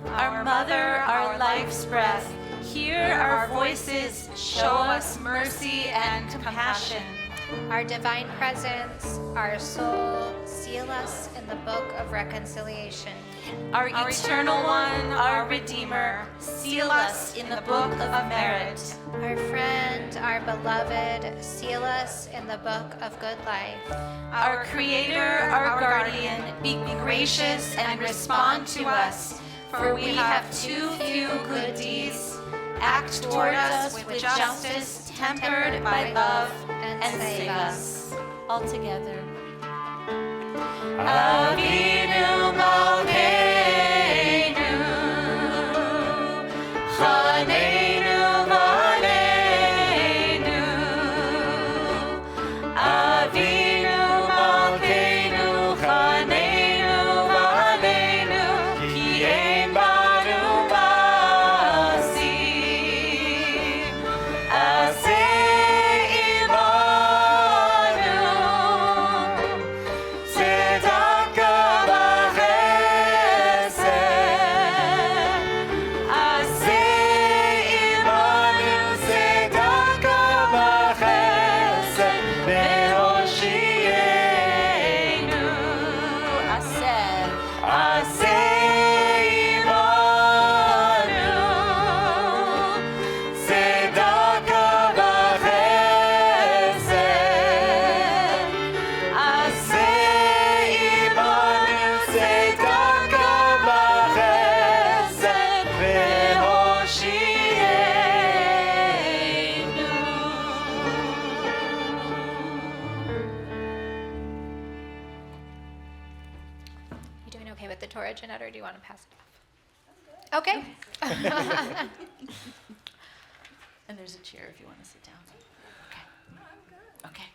Our mother, our life's breath, hear our voices, show us mercy and compassion. Our divine presence, our soul, seal us in the book of reconciliation. Our eternal one, our Redeemer, seal us in the book of merit. Our friend, our beloved, seal us in the book of good life. Our Creator, our Guardian, be gracious and respond to us, for we have too few good deeds. Act toward us with justice, tempered by love, and save us. All together. Avinu Malkeinu, Chaneinu V'aleinu. Avinu Malkeinu, Chaneinu V'aleinu, Ki ein banu ma'asim. Aseh imanu, tzedakah v'chesed. Aseh imanu, tzedakah v'chesed, ve'hoshienu. Aseh imanu, tzedakah v'chesed. Aseh imanu, tzedakah v'chesed, You doing okay with the Torah, Jeanette, or do you want to pass it off? Okay. And there's a chair if you want to sit down. Okay.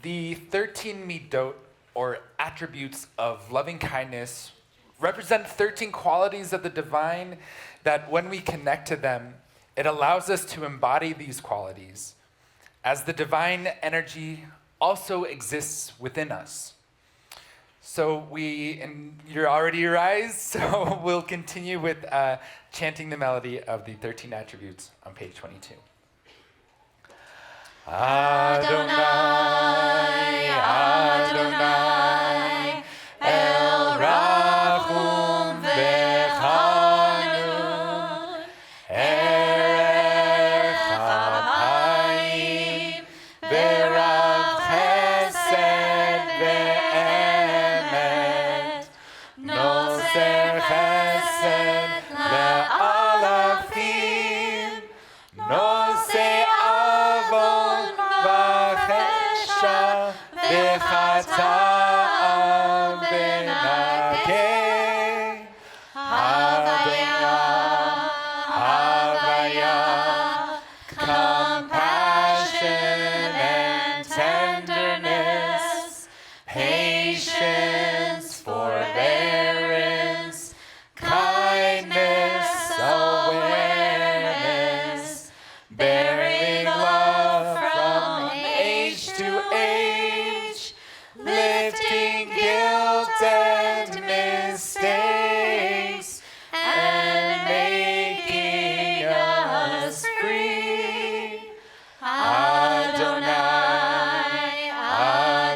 The 13 midot, or attributes of loving kindness, represent 13 qualities of the divine that when we connect to them, it allows us to embody these qualities, as the divine energy also exists within us. So and you're already rise, so we'll continue with chanting the melody of the 13 attributes on page 22. Adonai, Adonai, El Rachum V'Chanun, Erech Apayim, V'Rav Chesed V'Emet, Noser Chesed Le'alafim, Nosei Avon V'Chesha V'Chatam V'Nakeh, Havaya, Havaya, compassion and tenderness, patience, forbearance, kindness, awareness, bearing love from age to age, lifting guilt and mistakes, and making us free. Adonai,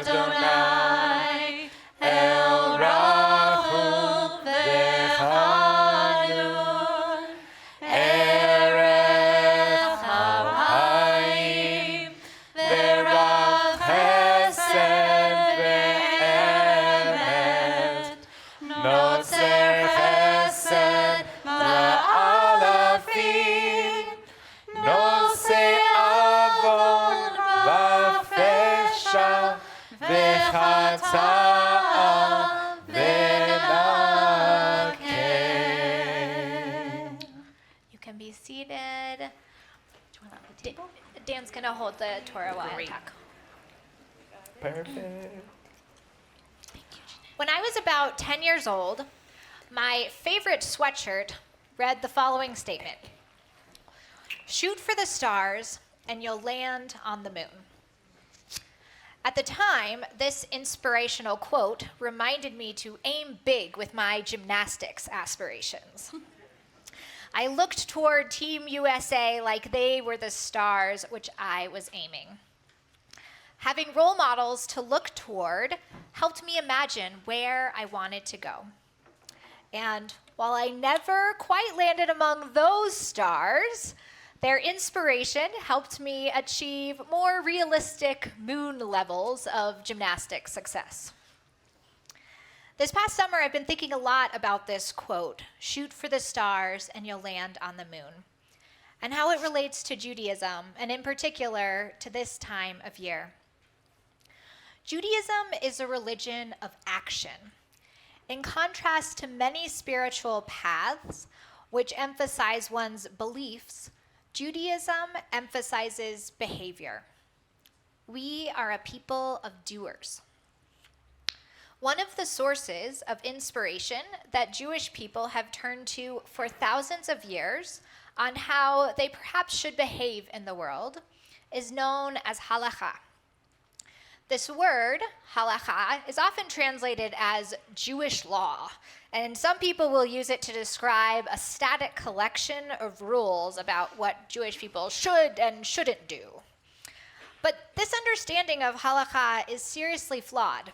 Adonai, El Rachum V'Chanun, Erech Apayim, V'Rav Chesed V'Emet, Noser Chesed Le'alafim, Nosei Avon V'Chesha V'Chatam V'Nakeh. You can be seated. Dan's going to hold the Torah while I talk. Perfect. When I was about 10 years old, my favorite sweatshirt read the following statement: "Shoot for the stars and you'll land on the moon." At the time, this inspirational quote reminded me to aim big with my gymnastics aspirations. I looked toward Team USA like they were the stars which I was aiming. Having role models to look toward helped me imagine where I wanted to go. And while I never quite landed among those stars, their inspiration helped me achieve more realistic moon levels of gymnastic success. This past summer, I've been thinking a lot about this quote, "Shoot for the stars and you'll land on the moon," and how it relates to Judaism, and in particular to this time of year. Judaism is a religion of action. In contrast to many spiritual paths, which emphasize one's beliefs, Judaism emphasizes behavior. We are a people of doers. One of the sources of inspiration that Jewish people have turned to for thousands of years on how they perhaps should behave in the world is known as halakha. This word, halakha, is often translated as Jewish law, and some people will use it to describe a static collection of rules about what Jewish people should and shouldn't do. But this understanding of halakha is seriously flawed,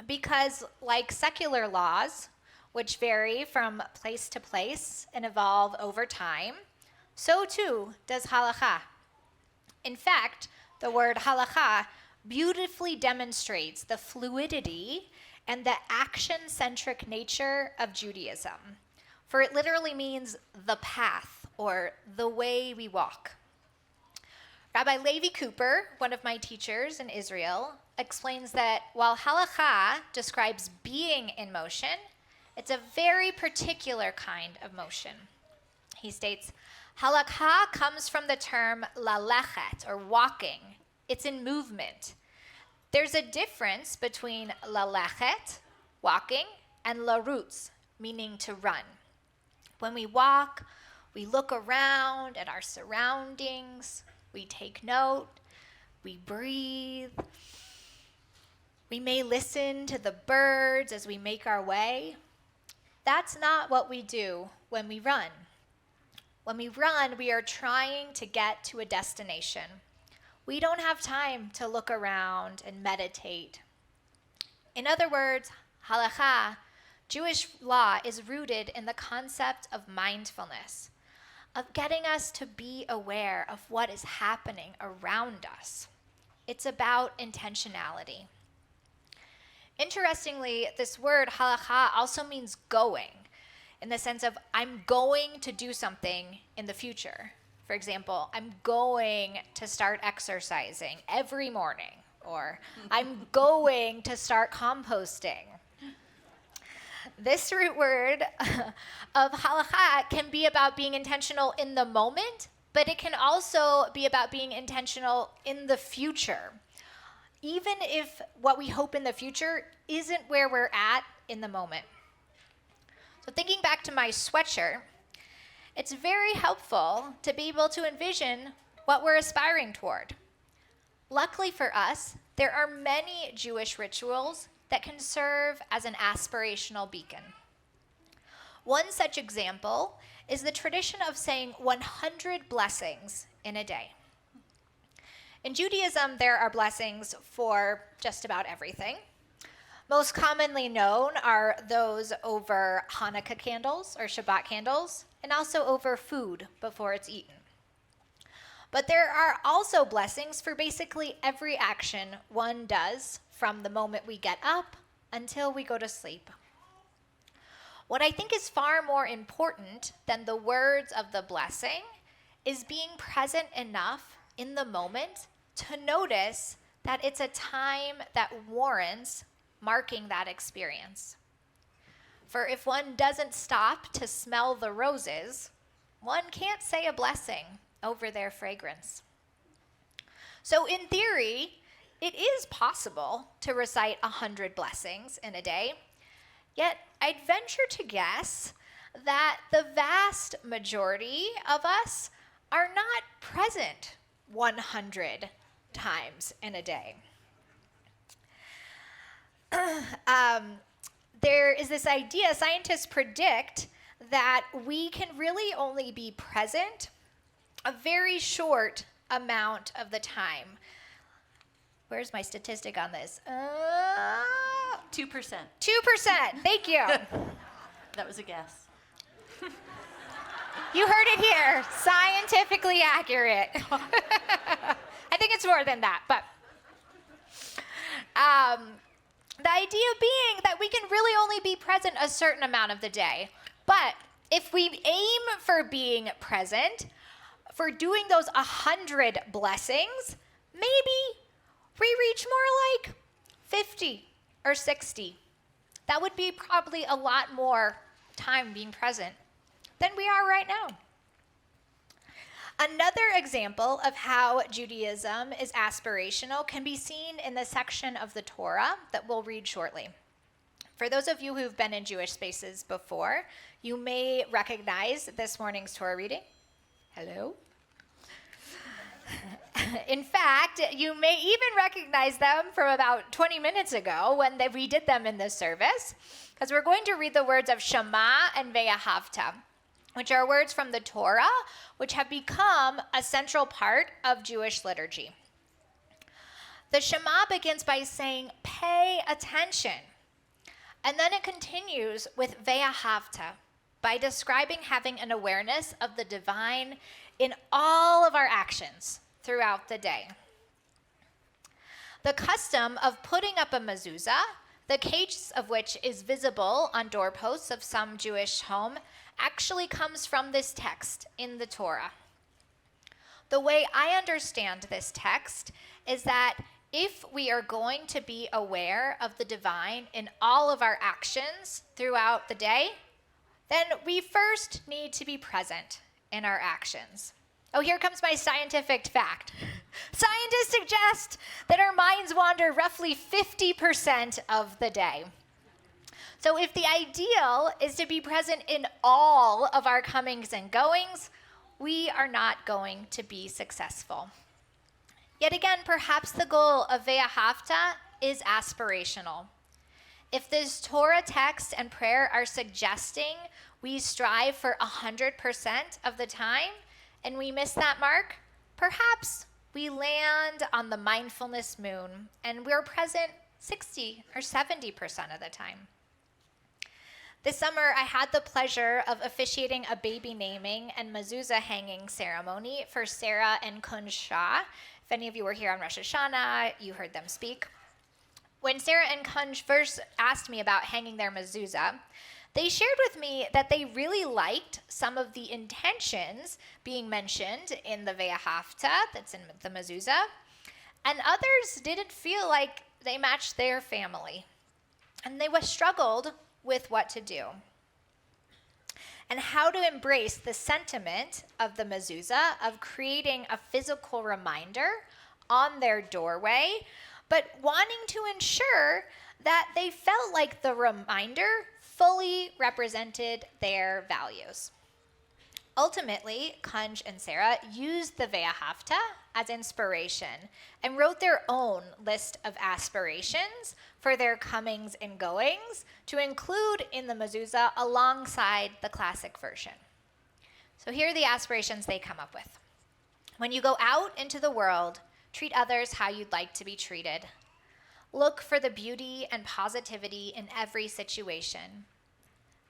because like secular laws, which vary from place to place and evolve over time, so too does halakha. In fact, the word halakha beautifully demonstrates the fluidity and the action-centric nature of Judaism, for it literally means the path or the way we walk. Rabbi Levi Cooper, one of my teachers in Israel, explains that while halakha describes being in motion, it's a very particular kind of motion. He states, halakha comes from the term lalechet, or walking. It's in movement. There's a difference between lalechet, walking, and larutz, meaning to run. When we walk, we look around at our surroundings, we take note, we breathe. We may listen to the birds as we make our way. That's not what we do when we run. When we run, we are trying to get to a destination. We don't have time to look around and meditate. In other words, halakha, Jewish law, is rooted in the concept of mindfulness, of getting us to be aware of what is happening around us. It's about intentionality. Interestingly, this word halakha also means going, in the sense of I'm going to do something in the future. For example, I'm going to start exercising every morning, or I'm going to start composting. This root word of halakha can be about being intentional in the moment, but it can also be about being intentional in the future, even if what we hope in the future isn't where we're at in the moment. So thinking back to my sweatshirt, it's very helpful to be able to envision what we're aspiring toward. Luckily for us, there are many Jewish rituals that can serve as an aspirational beacon. One such example is the tradition of saying 100 blessings in a day. In Judaism, there are blessings for just about everything. Most commonly known are those over Hanukkah candles or Shabbat candles, and also over food before it's eaten. But there are also blessings for basically every action one does from the moment we get up until we go to sleep. What I think is far more important than the words of the blessing is being present enough in the moment to notice that it's a time that warrants marking that experience. For if one doesn't stop to smell the roses, one can't say a blessing over their fragrance. So in theory, it is possible to recite 100 blessings in a day, yet I'd venture to guess that the vast majority of us are not present 100 times in a day. There is this idea, scientists predict that we can really only be present a very short amount of the time. Where's my statistic on this? 2%. 2%. Thank you. That was a guess. You heard it here. Scientifically accurate. I think it's more than that, but the idea being that we can really only be present a certain amount of the day. But if we aim for being present, for doing those 100 blessings, maybe we reach more like 50 or 60. That would be probably a lot more time being present than we are right now. Another example of how Judaism is aspirational can be seen in the section of the Torah that we'll read shortly. For those of you who've been in Jewish spaces before, you may recognize this morning's Torah reading. Hello. In fact, you may even recognize them from about 20 minutes ago when we did them in this service, because we're going to read the words of Shema and Ve'ahavta, which are words from the Torah, which have become a central part of Jewish liturgy. The Shema begins by saying, pay attention. And then it continues with Ve'ahavta, by describing having an awareness of the divine in all of our actions throughout the day. The custom of putting up a mezuzah, the case of which is visible on doorposts of some Jewish home, actually comes from this text in the Torah. The way I understand this text is that if we are going to be aware of the divine in all of our actions throughout the day, then we first need to be present in our actions. Oh, here comes my scientific fact. Scientists suggest that our minds wander roughly 50% of the day. So if the ideal is to be present in all of our comings and goings, we are not going to be successful. Yet again, perhaps the goal of Ve'ahavta is aspirational. If this Torah text and prayer are suggesting we strive for 100% of the time, and we miss that mark, perhaps we land on the mindfulness moon and we're present 60 or 70% of the time. This summer, I had the pleasure of officiating a baby naming and mezuzah hanging ceremony for Sarah and Kunj Shah. If any of you were here on Rosh Hashanah, you heard them speak. When Sarah and Kunj first asked me about hanging their mezuzah, they shared with me that they really liked some of the intentions being mentioned in the Ve'ahavta, that's in the mezuzah, and others didn't feel like they matched their family. And they struggled with what to do and how to embrace the sentiment of the mezuzah of creating a physical reminder on their doorway, but wanting to ensure that they felt like the reminder fully represented their values. Ultimately, Kunj and Sarah used the Ve'ahavta as inspiration and wrote their own list of aspirations for their comings and goings to include in the mezuzah alongside the classic version. So here are the aspirations they come up with. When you go out into the world, treat others how you'd like to be treated. Look for the beauty and positivity in every situation.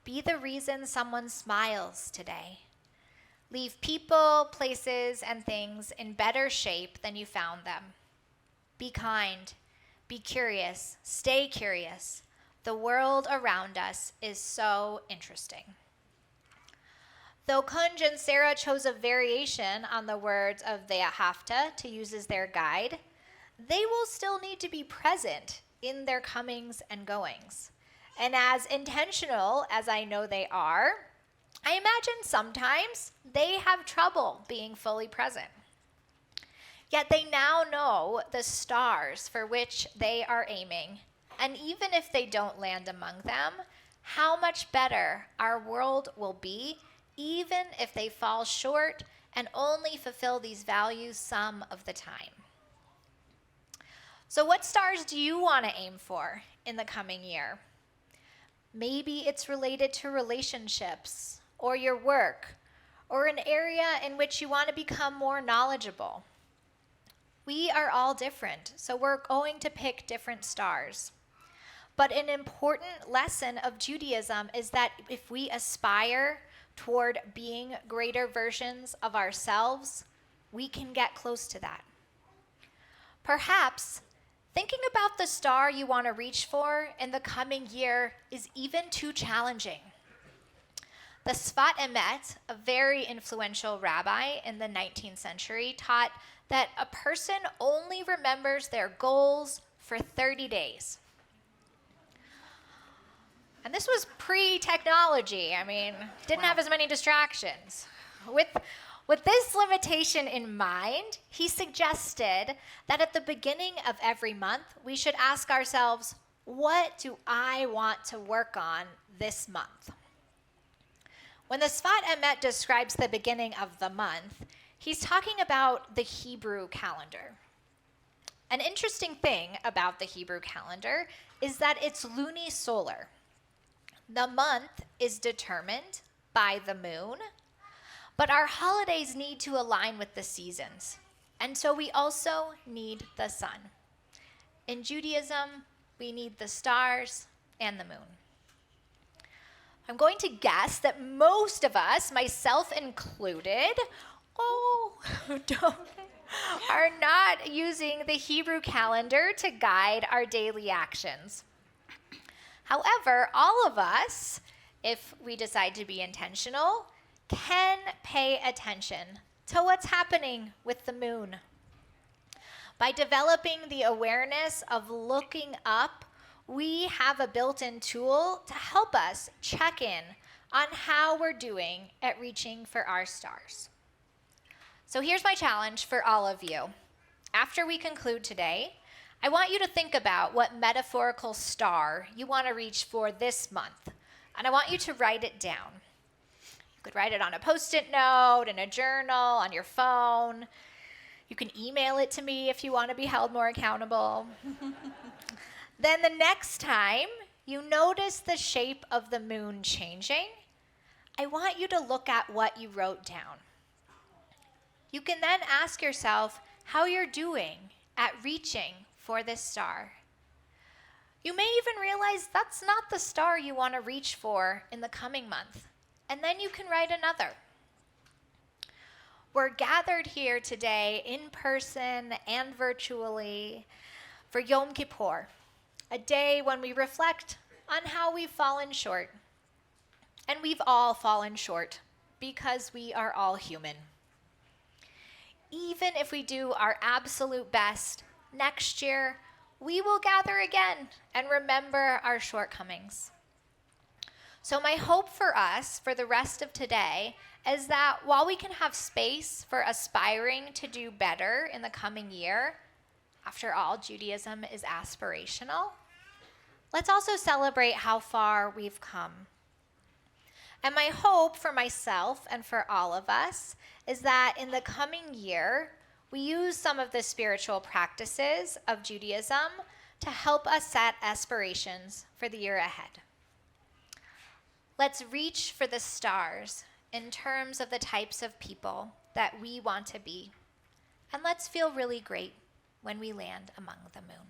Be the reason someone smiles today. Leave people, places, and things in better shape than you found them. Be kind. Be curious. Stay curious. The world around us is so interesting. Though Kunj and Sarah chose a variation on the words of Ve'ahavta to use as their guide, they will still need to be present in their comings and goings. And as intentional as I know they are, I imagine sometimes they have trouble being fully present. Yet they now know the stars for which they are aiming, and even if they don't land among them, how much better our world will be, even if they fall short and only fulfill these values some of the time. So what stars do you want to aim for in the coming year? Maybe it's related to relationships or your work or an area in which you want to become more knowledgeable. We are all different, so we're going to pick different stars. But an important lesson of Judaism is that if we aspire toward being greater versions of ourselves, we can get close to that. Perhaps thinking about the star you want to reach for in the coming year is even too challenging. The Sfat Emet, a very influential rabbi in the 19th century, taught that a person only remembers their goals for 30 days. And this was pre-technology. I mean, didn't have as many distractions. With this limitation in mind, he suggested that at the beginning of every month, we should ask ourselves, what do I want to work on this month? When the Sfat Emet describes the beginning of the month, he's talking about the Hebrew calendar. An interesting thing about the Hebrew calendar is that it's lunisolar. The month is determined by the moon, but our holidays need to align with the seasons. And so we also need the sun. In Judaism, we need the stars and the moon. I'm going to guess that most of us, myself included, are not using the Hebrew calendar to guide our daily actions. However, all of us, if we decide to be intentional, can pay attention to what's happening with the moon. By developing the awareness of looking up, we have a built-in tool to help us check in on how we're doing at reaching for our stars. So here's my challenge for all of you. After we conclude today, I want you to think about what metaphorical star you want to reach for this month, and I want you to write it down. You could write it on a Post-it note, in a journal, on your phone. You can email it to me if you want to be held more accountable. Then the next time you notice the shape of the moon changing, I want you to look at what you wrote down. You can then ask yourself how you're doing at reaching for this star. You may even realize that's not the star you want to reach for in the coming month, and then you can write another. We're gathered here today in person and virtually for Yom Kippur, a day when we reflect on how we've fallen short. And we've all fallen short because we are all human. Even if we do our absolute best, next year we will gather again and remember our shortcomings. So my hope for us for the rest of today is that while we can have space for aspiring to do better in the coming year, after all, Judaism is aspirational, let's also celebrate how far we've come. And my hope for myself and for all of us is that in the coming year, we use some of the spiritual practices of Judaism to help us set aspirations for the year ahead. Let's reach for the stars in terms of the types of people that we want to be. And let's feel really great when we land among the moon.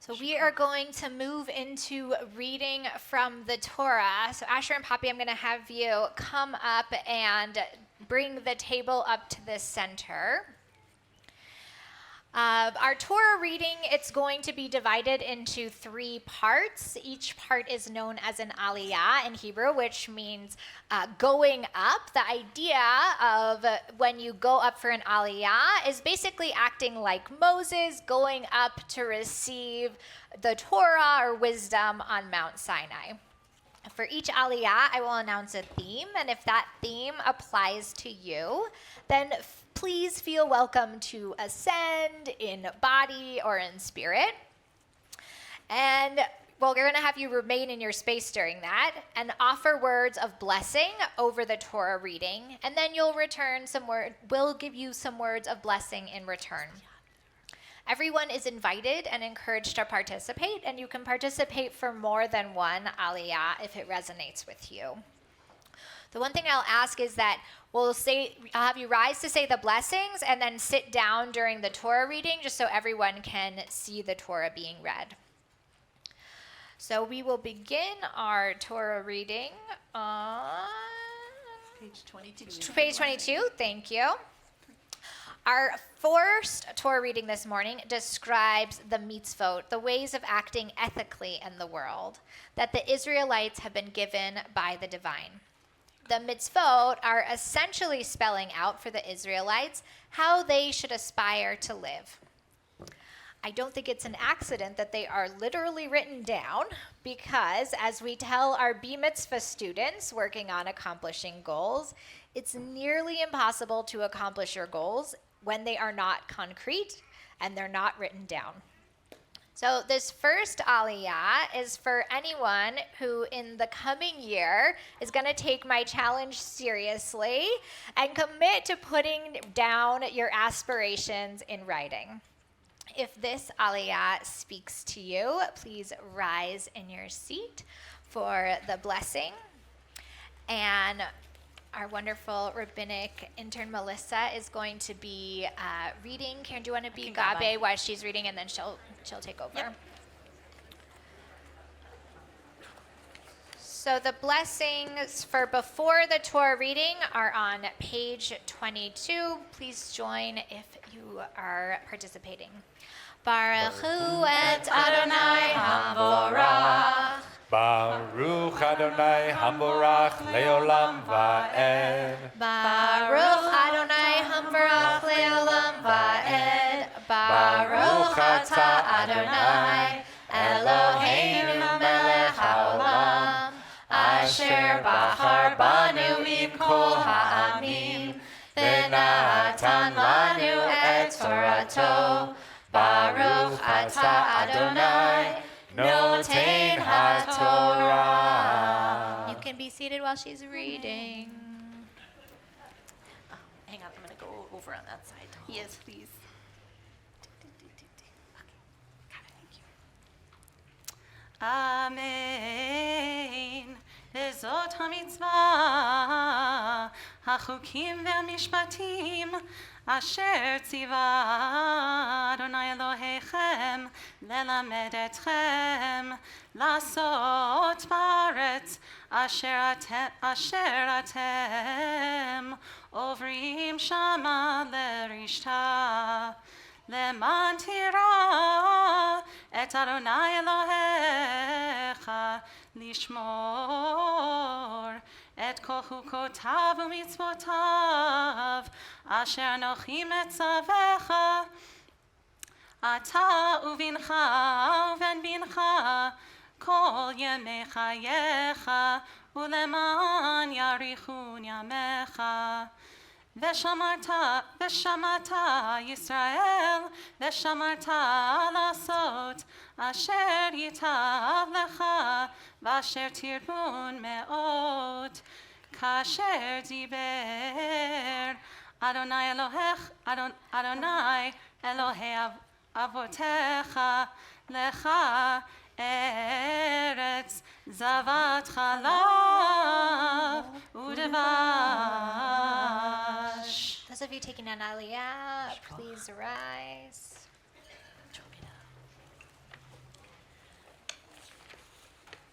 So we are going to move into reading from the Torah. So Asher and Poppy, I'm going to have you come up and bring the table up to the center. Our Torah reading, it's going to be divided into 3 parts. Each part is known as an aliyah in Hebrew, which means going up. The idea of when you go up for an aliyah is basically acting like Moses going up to receive the Torah or wisdom on Mount Sinai. For each aliyah, I will announce a theme, and if that theme applies to you, then please feel welcome to ascend in body or in spirit. And well, we're going to have you remain in your space during that and offer words of blessing over the Torah reading, and then we'll give you some words of blessing in return. Everyone is invited and encouraged to participate, and you can participate for more than one aliyah if it resonates with you. The one thing I'll ask is that I'll have you rise to say the blessings and then sit down during the Torah reading just so everyone can see the Torah being read. So we will begin our Torah reading on Page 22. Page 22, thank you. Our first Torah reading this morning describes the mitzvot, the ways of acting ethically in the world that the Israelites have been given by the divine. The mitzvot are essentially spelling out for the Israelites how they should aspire to live. I don't think it's an accident that they are literally written down because, as we tell our B Mitzvah students working on accomplishing goals, it's nearly impossible to accomplish your goals when they are not concrete and they're not written down. So this first aliyah is for anyone who in the coming year is going to take my challenge seriously and commit to putting down your aspirations in writing. If this aliyah speaks to you, please rise in your seat for the blessing. And our wonderful rabbinic intern Melissa is going to be reading. Karen, do you want to be Gabe while she's reading, and then she'll take over? Yep. So the blessings for before the Torah reading are on page 22. Please join if you are participating. Baruch hu et Adonai Hamvorach. Baruch Adonai Hamvorach Leolam Va'ed. Baruch Adonai Hamvorach Leolam Va'ed. Baruch Atah Adonai Eloheinu melech haolam. Asher bachar banu mikol ha'amim. V'natan lanu et Torato. Baruch Atah Adonai Noten HaTorah. You can be seated while she's reading. Hang on, I'm going to go over on that side. Yes, please. Amen. Lezot hamitzvah, hachukim ve'mishpatim, asher tziva Adonai Elohechem, lelamed etchem, lasot ba'aretz, asher atem, ovrim shama lerishta. למען תירא את אדוני אלוהיך לשמור את כל חוקותיו ומצוותיו אשר אנוכי מצווך אתה ובנך ובן בנך כל ימי חייך ולמען יאריכון ימיך ושמרת ישראל, ושמרת לעשות, אשר ייטב לך, ואשר תרבון מאוד, כאשר דיבר אדוני אלוהי אבותיך, לך ארץ זבת חלב ודבש. Those of you taking an aliyah, please rise.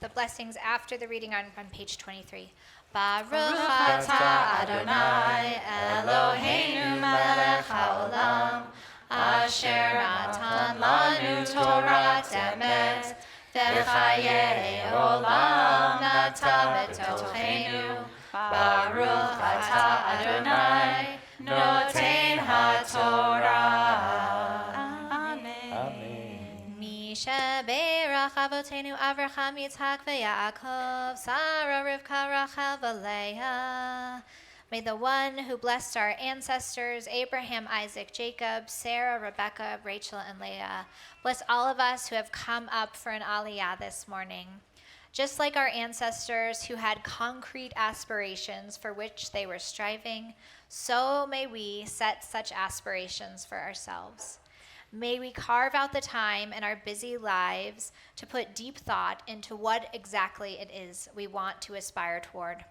The blessings after the reading are on page 23. Baruch atah Adonai Eloheinu melech haolam asher natan lanu Torat emet v'chayei olam natan betochenu. Baruch atah Adonai Noten HaTorah. Amen. Mi sheberach avotenu Avraham Yitzhak v'Yaakov Sarah Rivka Rachel v'Leah. May the one who blessed our ancestors, Abraham, Isaac, Jacob, Sarah, Rebecca, Rachel, and Leah, bless all of us who have come up for an aliyah this morning. Just like our ancestors who had concrete aspirations for which they were striving, so may we set such aspirations for ourselves. May we carve out the time in our busy lives to put deep thought into what exactly it is we want to aspire toward.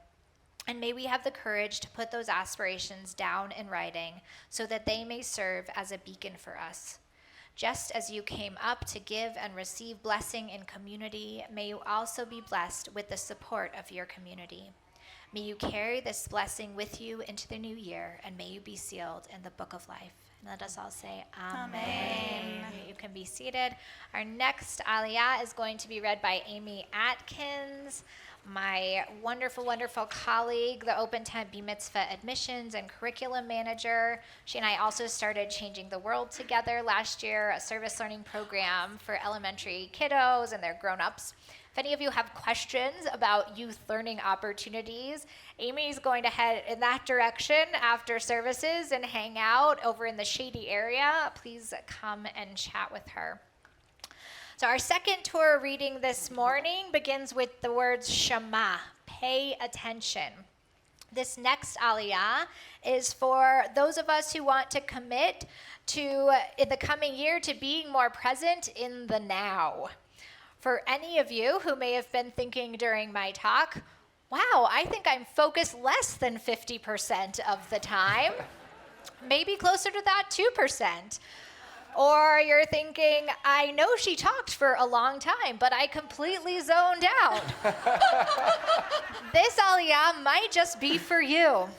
And may we have the courage to put those aspirations down in writing so that they may serve as a beacon for us. Just as you came up to give and receive blessing in community, may you also be blessed with the support of your community. May you carry this blessing with you into the new year, and may you be sealed in the book of life. And let us all say amen. You can be seated. Our next aliyah is going to be read by Amy Atkins, my wonderful, wonderful colleague, the Open Tent B Mitzvah admissions and curriculum manager. She and I also started Changing the World together last year, a service learning program for elementary kiddos and their grown-ups. If any of you have questions about youth learning opportunities, Amy's going to head in that direction after services and hang out over in the shady area. Please come and chat with her. So our second Torah reading this morning begins with the words Shema, pay attention. This next aliyah is for those of us who want to commit to, in the coming year, to being more present in the now. For any of you who may have been thinking during my talk, wow, I think I'm focused less than 50% of the time, maybe closer to that 2%. Or you're thinking, I know she talked for a long time, but I completely zoned out. This aliyah might just be for you.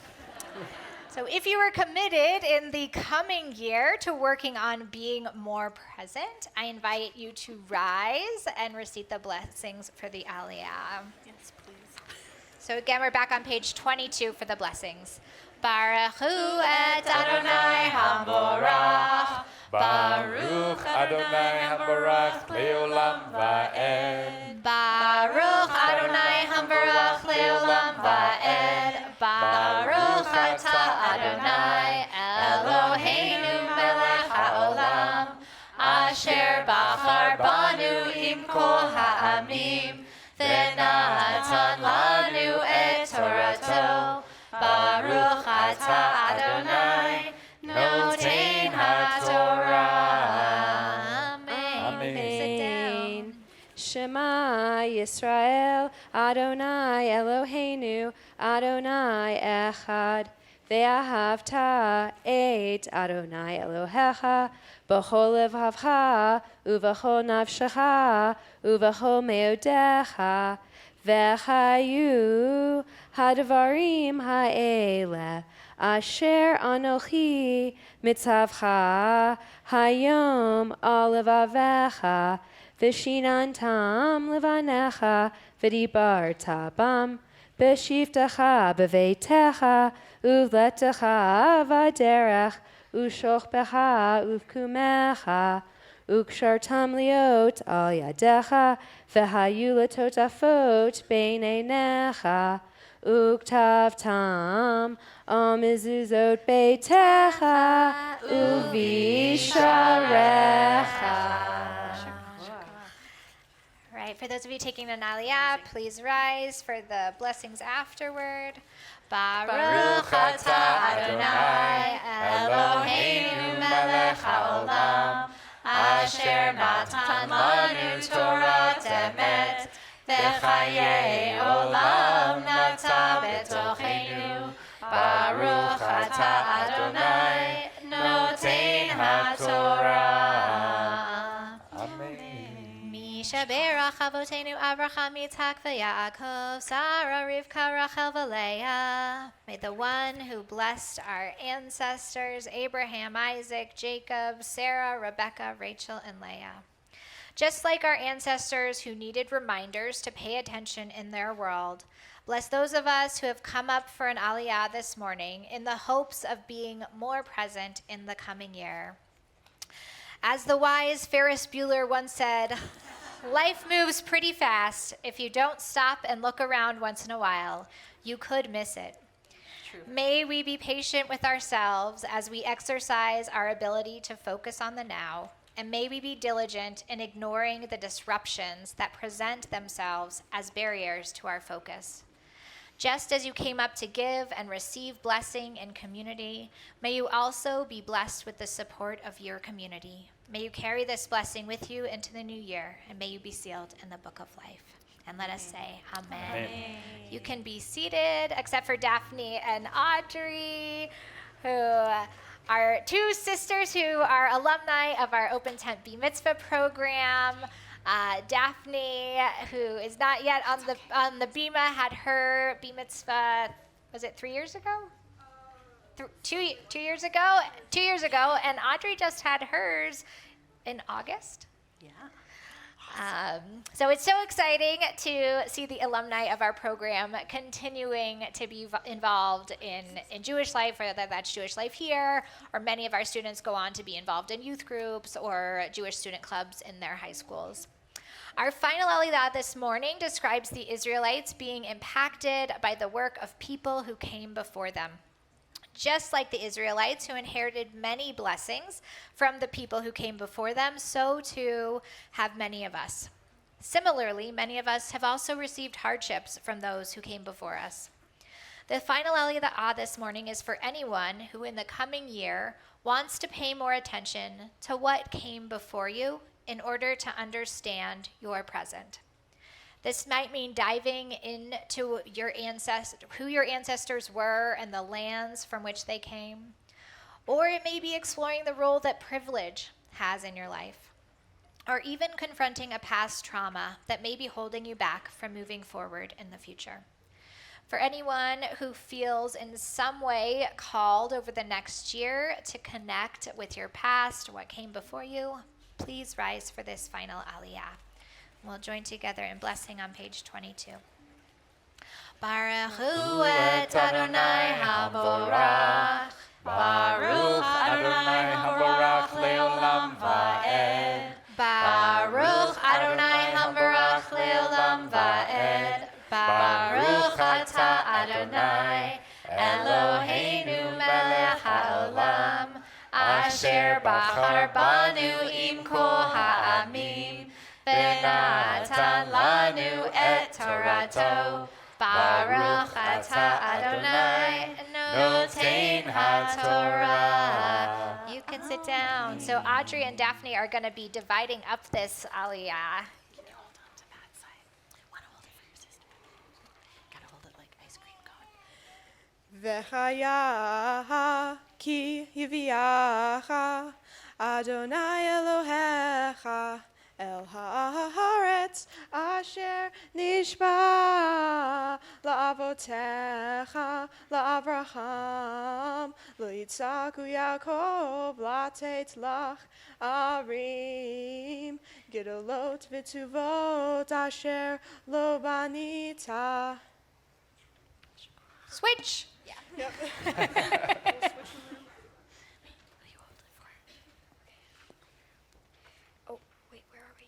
So if you are committed in the coming year to working on being more present, I invite you to rise and receive the blessings for the aliyah. Yes, please. So again, we're back on page 22 for the blessings. Baruch hu et Adonai HaMorach. Baruch Adonai HaBarach Leolam Va'ed. Baruch Adonai HaBarach Leolam Va'ed. Baruch Atah Adonai Eloheinu Melech HaOlam. Asher Bachar Banu Im Kol Ha'amim. V'natan Lanu et Torato. Baruch Atah Adonai Notein HaTorah. Amen. Sit down. Shema Yisrael, Adonai Eloheinu, Adonai Echad. Ve'ahavta et Adonai Elohecha, b'chol levavcha, u'v'chol nafshecha, u'v'chol meodecha. V'chayu hadvarim ha'ele, asher anochi mitzavcha, hayom al levavecha, v'shinantam levanecha, v'dibarta bam, b'shivtecha b'veitecha, uvletecha v'derech, u'shochbecha uvkumecha, Ukshartam liot al yadecha, v'hayu letotafot beineinecha, uktavtam al mezuzot beitecha, uvisharecha. All right, for those of you taking an aliyah, please rise for the blessings afterward. Baruch atah Adonai Eloheinu melech haolam. Asher natan lanu Torah emet, v'chayei olam nata betochenu. Baruch atah Adonai notein haTorah. Amen. Mishaberach avotenu Avraham, Yitzhak, v'Yaakov, Sarah, Rivka, Rachel, v'Leah. May the one who blessed our ancestors, Abraham, Isaac, Jacob, Sarah, Rebecca, Rachel, and Leah. Just like our ancestors who needed reminders to pay attention in their world, bless those of us who have come up for an aliyah this morning in the hopes of being more present in the coming year. As the wise Ferris Bueller once said, life moves pretty fast. If you don't stop and look around once in a while, you could miss it. True. May we be patient with ourselves as we exercise our ability to focus on the now, and may we be diligent in ignoring the disruptions that present themselves as barriers to our focus. Just as you came up to give and receive blessing in community, may you also be blessed with the support of your community. May you carry this blessing with you into the new year, and may you be sealed in the book of life. And let us say amen. You can be seated, except for Daphne and Audrey, who are two sisters who are alumni of our Open Tent B Mitzvah program. Daphne, who is not yet on the Bima, had her B Mitzvah, was it 3 years ago? 2 years ago? 2 years ago, and Audrey just had hers in August. Yeah. So it's so exciting to see the alumni of our program continuing to be involved in Jewish life, whether that's Jewish life here, or many of our students go on to be involved in youth groups or Jewish student clubs in their high schools. Our final Aliyah this morning describes the Israelites being impacted by the work of people who came before them. Just like the Israelites who inherited many blessings from the people who came before them, so too have many of us. Similarly, many of us have also received hardships from those who came before us. The final Aliyah this morning is for anyone who in the coming year wants to pay more attention to what came before you in order to understand your present. This might mean diving into who your ancestors were and the lands from which they came. Or it may be exploring the role that privilege has in your life. Or even confronting a past trauma that may be holding you back from moving forward in the future. For anyone who feels in some way called over the next year to connect with your past, what came before you, please rise for this final Aliyah. We'll join together in blessing on page 22. Baruch hu et Adonai haborach. Baruch Adonai haborach leolam va'ed. Baruch Adonai haborach leolam va'ed. Baruch atah Adonai Eloheinu melech haolam. Asher bachar banu im kol ha'amim. Benatan lanu et Torato, Baruch atah Adonai, notein haTorah. You can sit down. So Audrey and Daphne are going to be dividing up this Aliyah. Can you hold on to that side? Want to hold it for your sister? Gotta hold it like ice cream cone. V'chaya ki hiviacha Adonai Elohecha El haaretz asher nishba la'avotecha la'Avraham lo Yitzaku Yaakov la'tetzlach arim gedolot v'tuvot asher lo banita. Switch. Yeah. Yep. Oh, wait, where are we?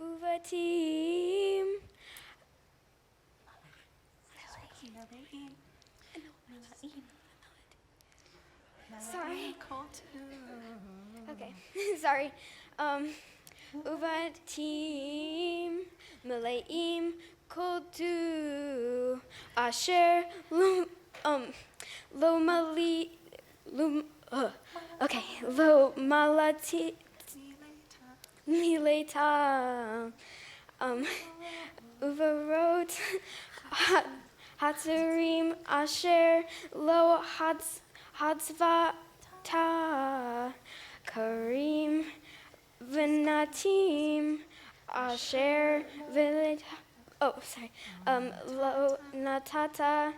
Uvatim. Sorry. Okay, sorry. Uvatim meleim kotu asher lo mali okay lo malati mileta uvarot hatzarim asher lo hatzvata karim Venatim asher lo natata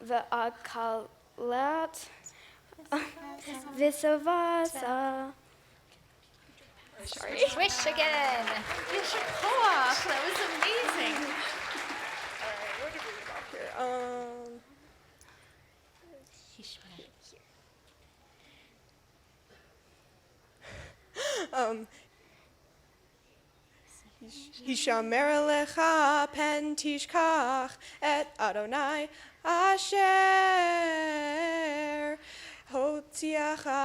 v'akalat v'savasa. Sorry. Swish again. Yizkor, that was amazing. All right, where did we get off here? Hishamer lecha pen tishkach et Adonai asher hotiacha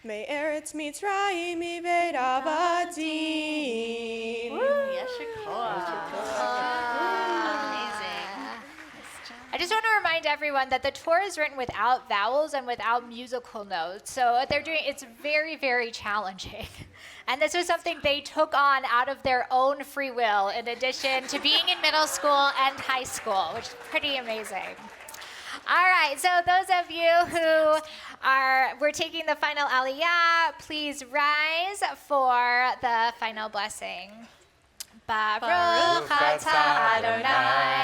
me'eretz Mitzrayim mibeit avadim. I just want to remind everyone that the Torah is written without vowels and without musical notes. So it's very, very challenging. And this was something they took on out of their own free will, in addition to being in middle school and high school, which is pretty amazing. All right, so those of you who we're taking the final aliyah, please rise for the final blessing. Baruch atah Adonai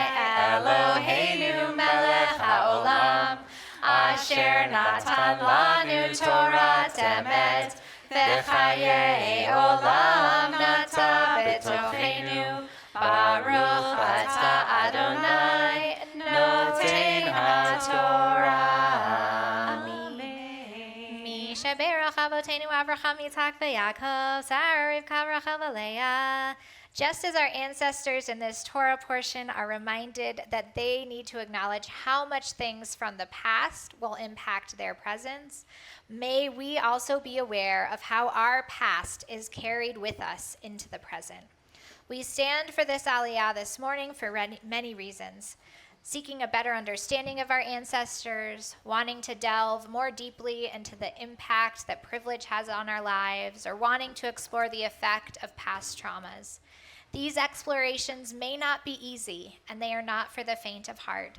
Eloheinu melech haolam, asher natan lanu Torah emet, v'chayei olam nata b'tochenu. Baruch atah Adonai noten haTorah. Mi sheberach avotenu Avraham, Yitzhak, v'Yaakov, Sarah, Rivka, Rachel, and Leah. Just as our ancestors in this Torah portion are reminded that they need to acknowledge how much things from the past will impact their presence, may we also be aware of how our past is carried with us into the present. We stand for this aliyah this morning for many reasons: seeking a better understanding of our ancestors, wanting to delve more deeply into the impact that privilege has on our lives, or wanting to explore the effect of past traumas. These explorations may not be easy, and they are not for the faint of heart.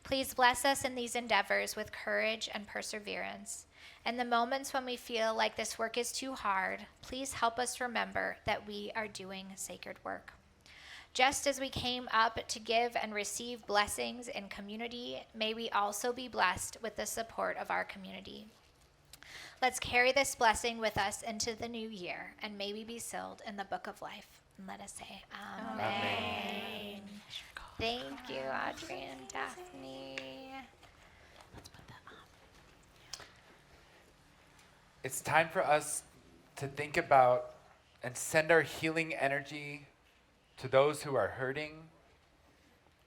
Please bless us in these endeavors with courage and perseverance. In the moments when we feel like this work is too hard, please help us remember that we are doing sacred work. Just as we came up to give and receive blessings in community, may we also be blessed with the support of our community. Let's carry this blessing with us into the new year, and may we be sealed in the book of life. And let us say amen. Thank you, Audrey and Daphne. It's time for us to think about and send our healing energy to those who are hurting,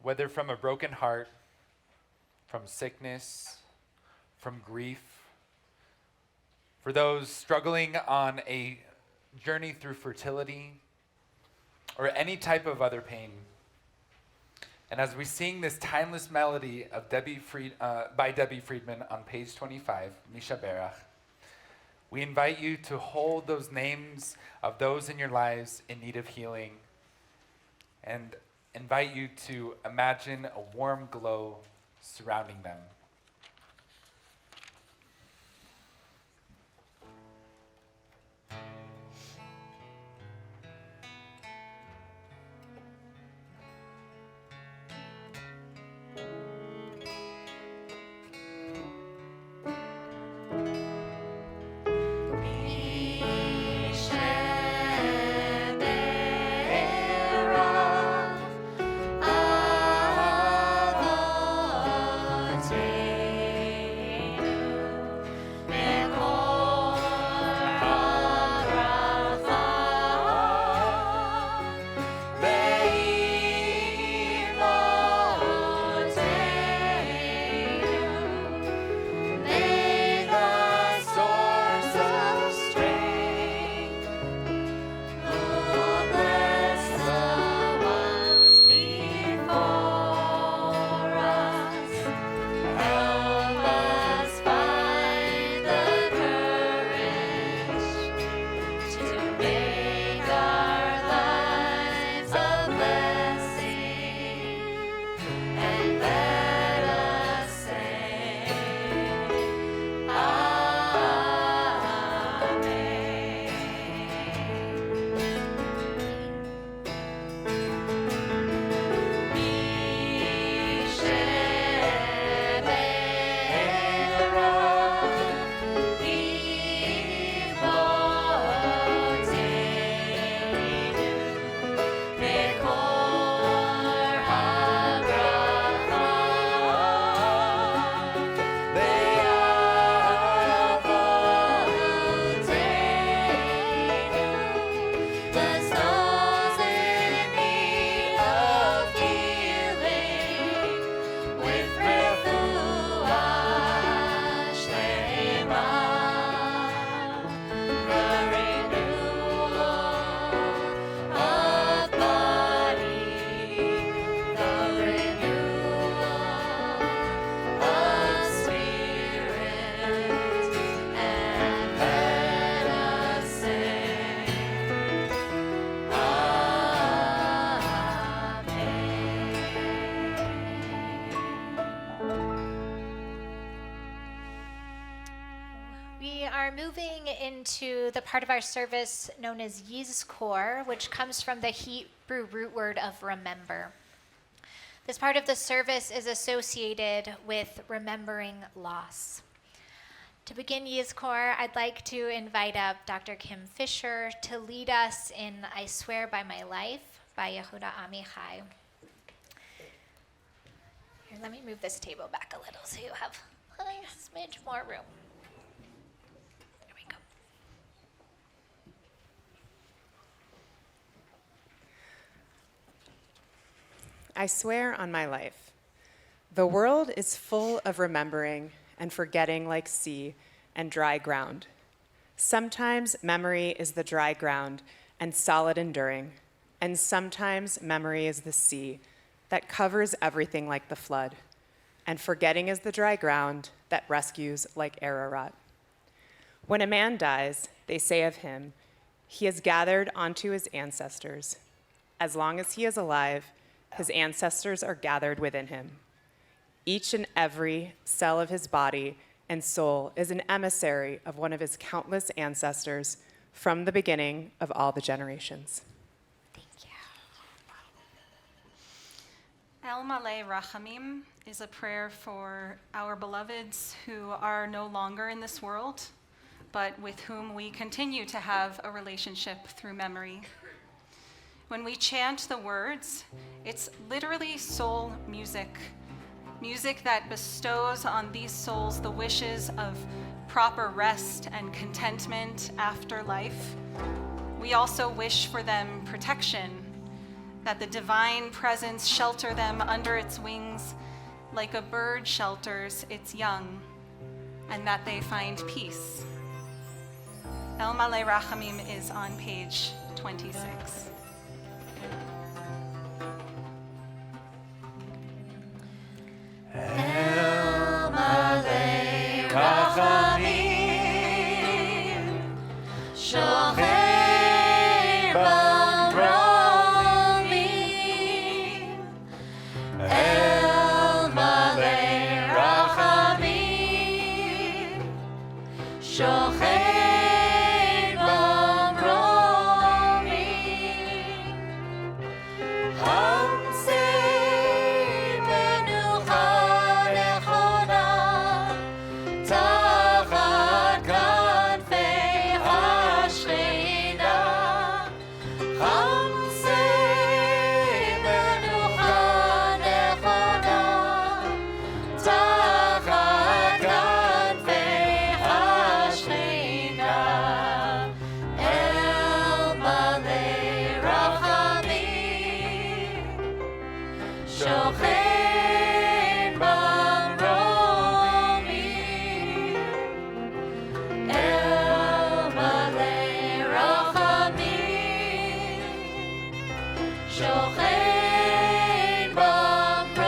whether from a broken heart, from sickness, from grief, for those struggling on a journey through fertility, or any type of other pain. And as we sing this timeless melody of by Debbie Friedman on page 25, Misha Berach, we invite you to hold those names of those in your lives in need of healing, and invite you to imagine a warm glow surrounding them. Avotenu are moving into the part of our service known as Yizkor, which comes from the Hebrew root word of remember. This part of the service is associated with remembering loss. To begin Yizkor, I'd like to invite up Dr. Kim Fisher to lead us in I Swear by My Life by Yehuda Amichai. Here, let me move this table back a little so you have a smidge more room. There we go. I swear on my life. The world is full of remembering and forgetting like sea and dry ground. Sometimes memory is the dry ground and solid enduring, and sometimes memory is the sea that covers everything like the flood, and forgetting is the dry ground that rescues like Ararat. When a man dies, they say of him, he is gathered onto his ancestors. As long as he is alive, his ancestors are gathered within him. Each and every cell of his body and soul is an emissary of one of his countless ancestors from the beginning of all the generations. El Malei Rachamim is a prayer for our beloveds who are no longer in this world, but with whom we continue to have a relationship through memory. When we chant the words, it's literally soul music, music that bestows on these souls the wishes of proper rest and contentment after life. We also wish for them protection, that the divine presence shelter them under its wings like a bird shelters its young, and that they find peace. El Malei Rachamim is on page 26. El Malei Rachamim, Shochein B'mromim. El Malei Rachamim, Shochein B'mromim. Hamsei menucha nechona, tachat kanfei hashchina. Hamsei menucha nechona, tachat kanfei hashchina. El Malei Rachamim, Shochein B'mromim. El Malei Rachamim, Shochein B'mromim.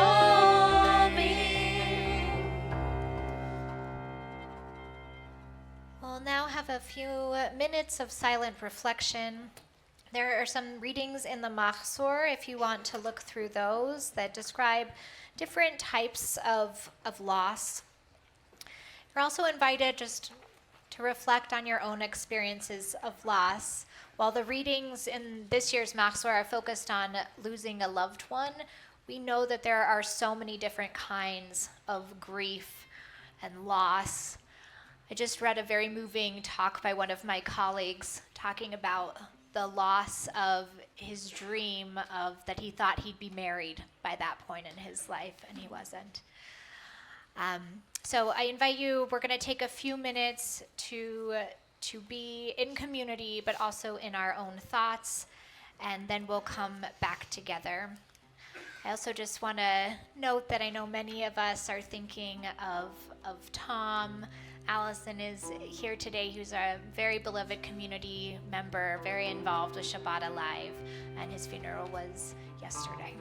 We'll now have a few minutes of silent reflection. There are some readings in the Machzor, if you want to look through those, that describe different types of loss. You're also invited just to reflect on your own experiences of loss. While the readings in this year's Machzor are focused on losing a loved one, we know that there are so many different kinds of grief and loss. I just read a very moving talk by one of my colleagues talking about the loss of his dream of that he thought he'd be married by that point in his life, and he wasn't. So I invite you, we're going to take a few minutes to be in community, but also in our own thoughts, and then we'll come back together. I also just want to note that I know many of us are thinking of Tom. Allison is here today, who's a very beloved community member, very involved with Shabbat Alive, and his funeral was yesterday.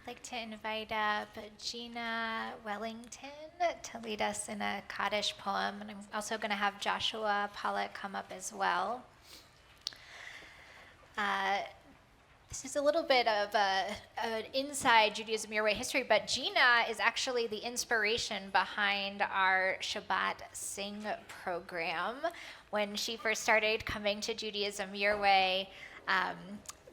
like to invite up Gina Wellington to lead us in a Kaddish poem. And I'm also going to have Joshua Pollock come up as well. This is a little bit of an inside Judaism Your Way history, but Gina is actually the inspiration behind our Shabbat Sing program. When she first started coming to Judaism Your Way,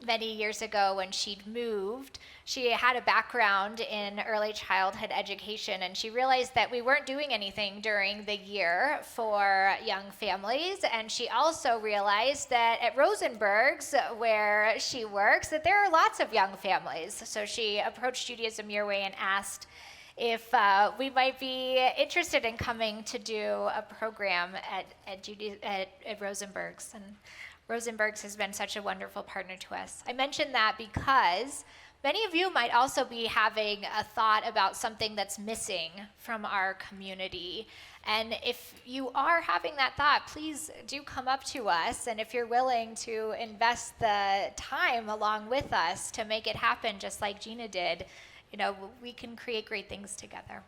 many years ago when she'd moved, she had a background in early childhood education, and she realized that we weren't doing anything during the year for young families. And she also realized that at Rosenberg's, where she works, that there are lots of young families. So she approached Judaism Your Way and asked if we might be interested in coming to do a program at Rosenberg's. And Rosenberg's has been such a wonderful partner to us. I mention that because many of you might also be having a thought about something that's missing from our community. And if you are having that thought, please do come up to us. And if you're willing to invest the time along with us to make it happen, just like Gina did, we can create great things together.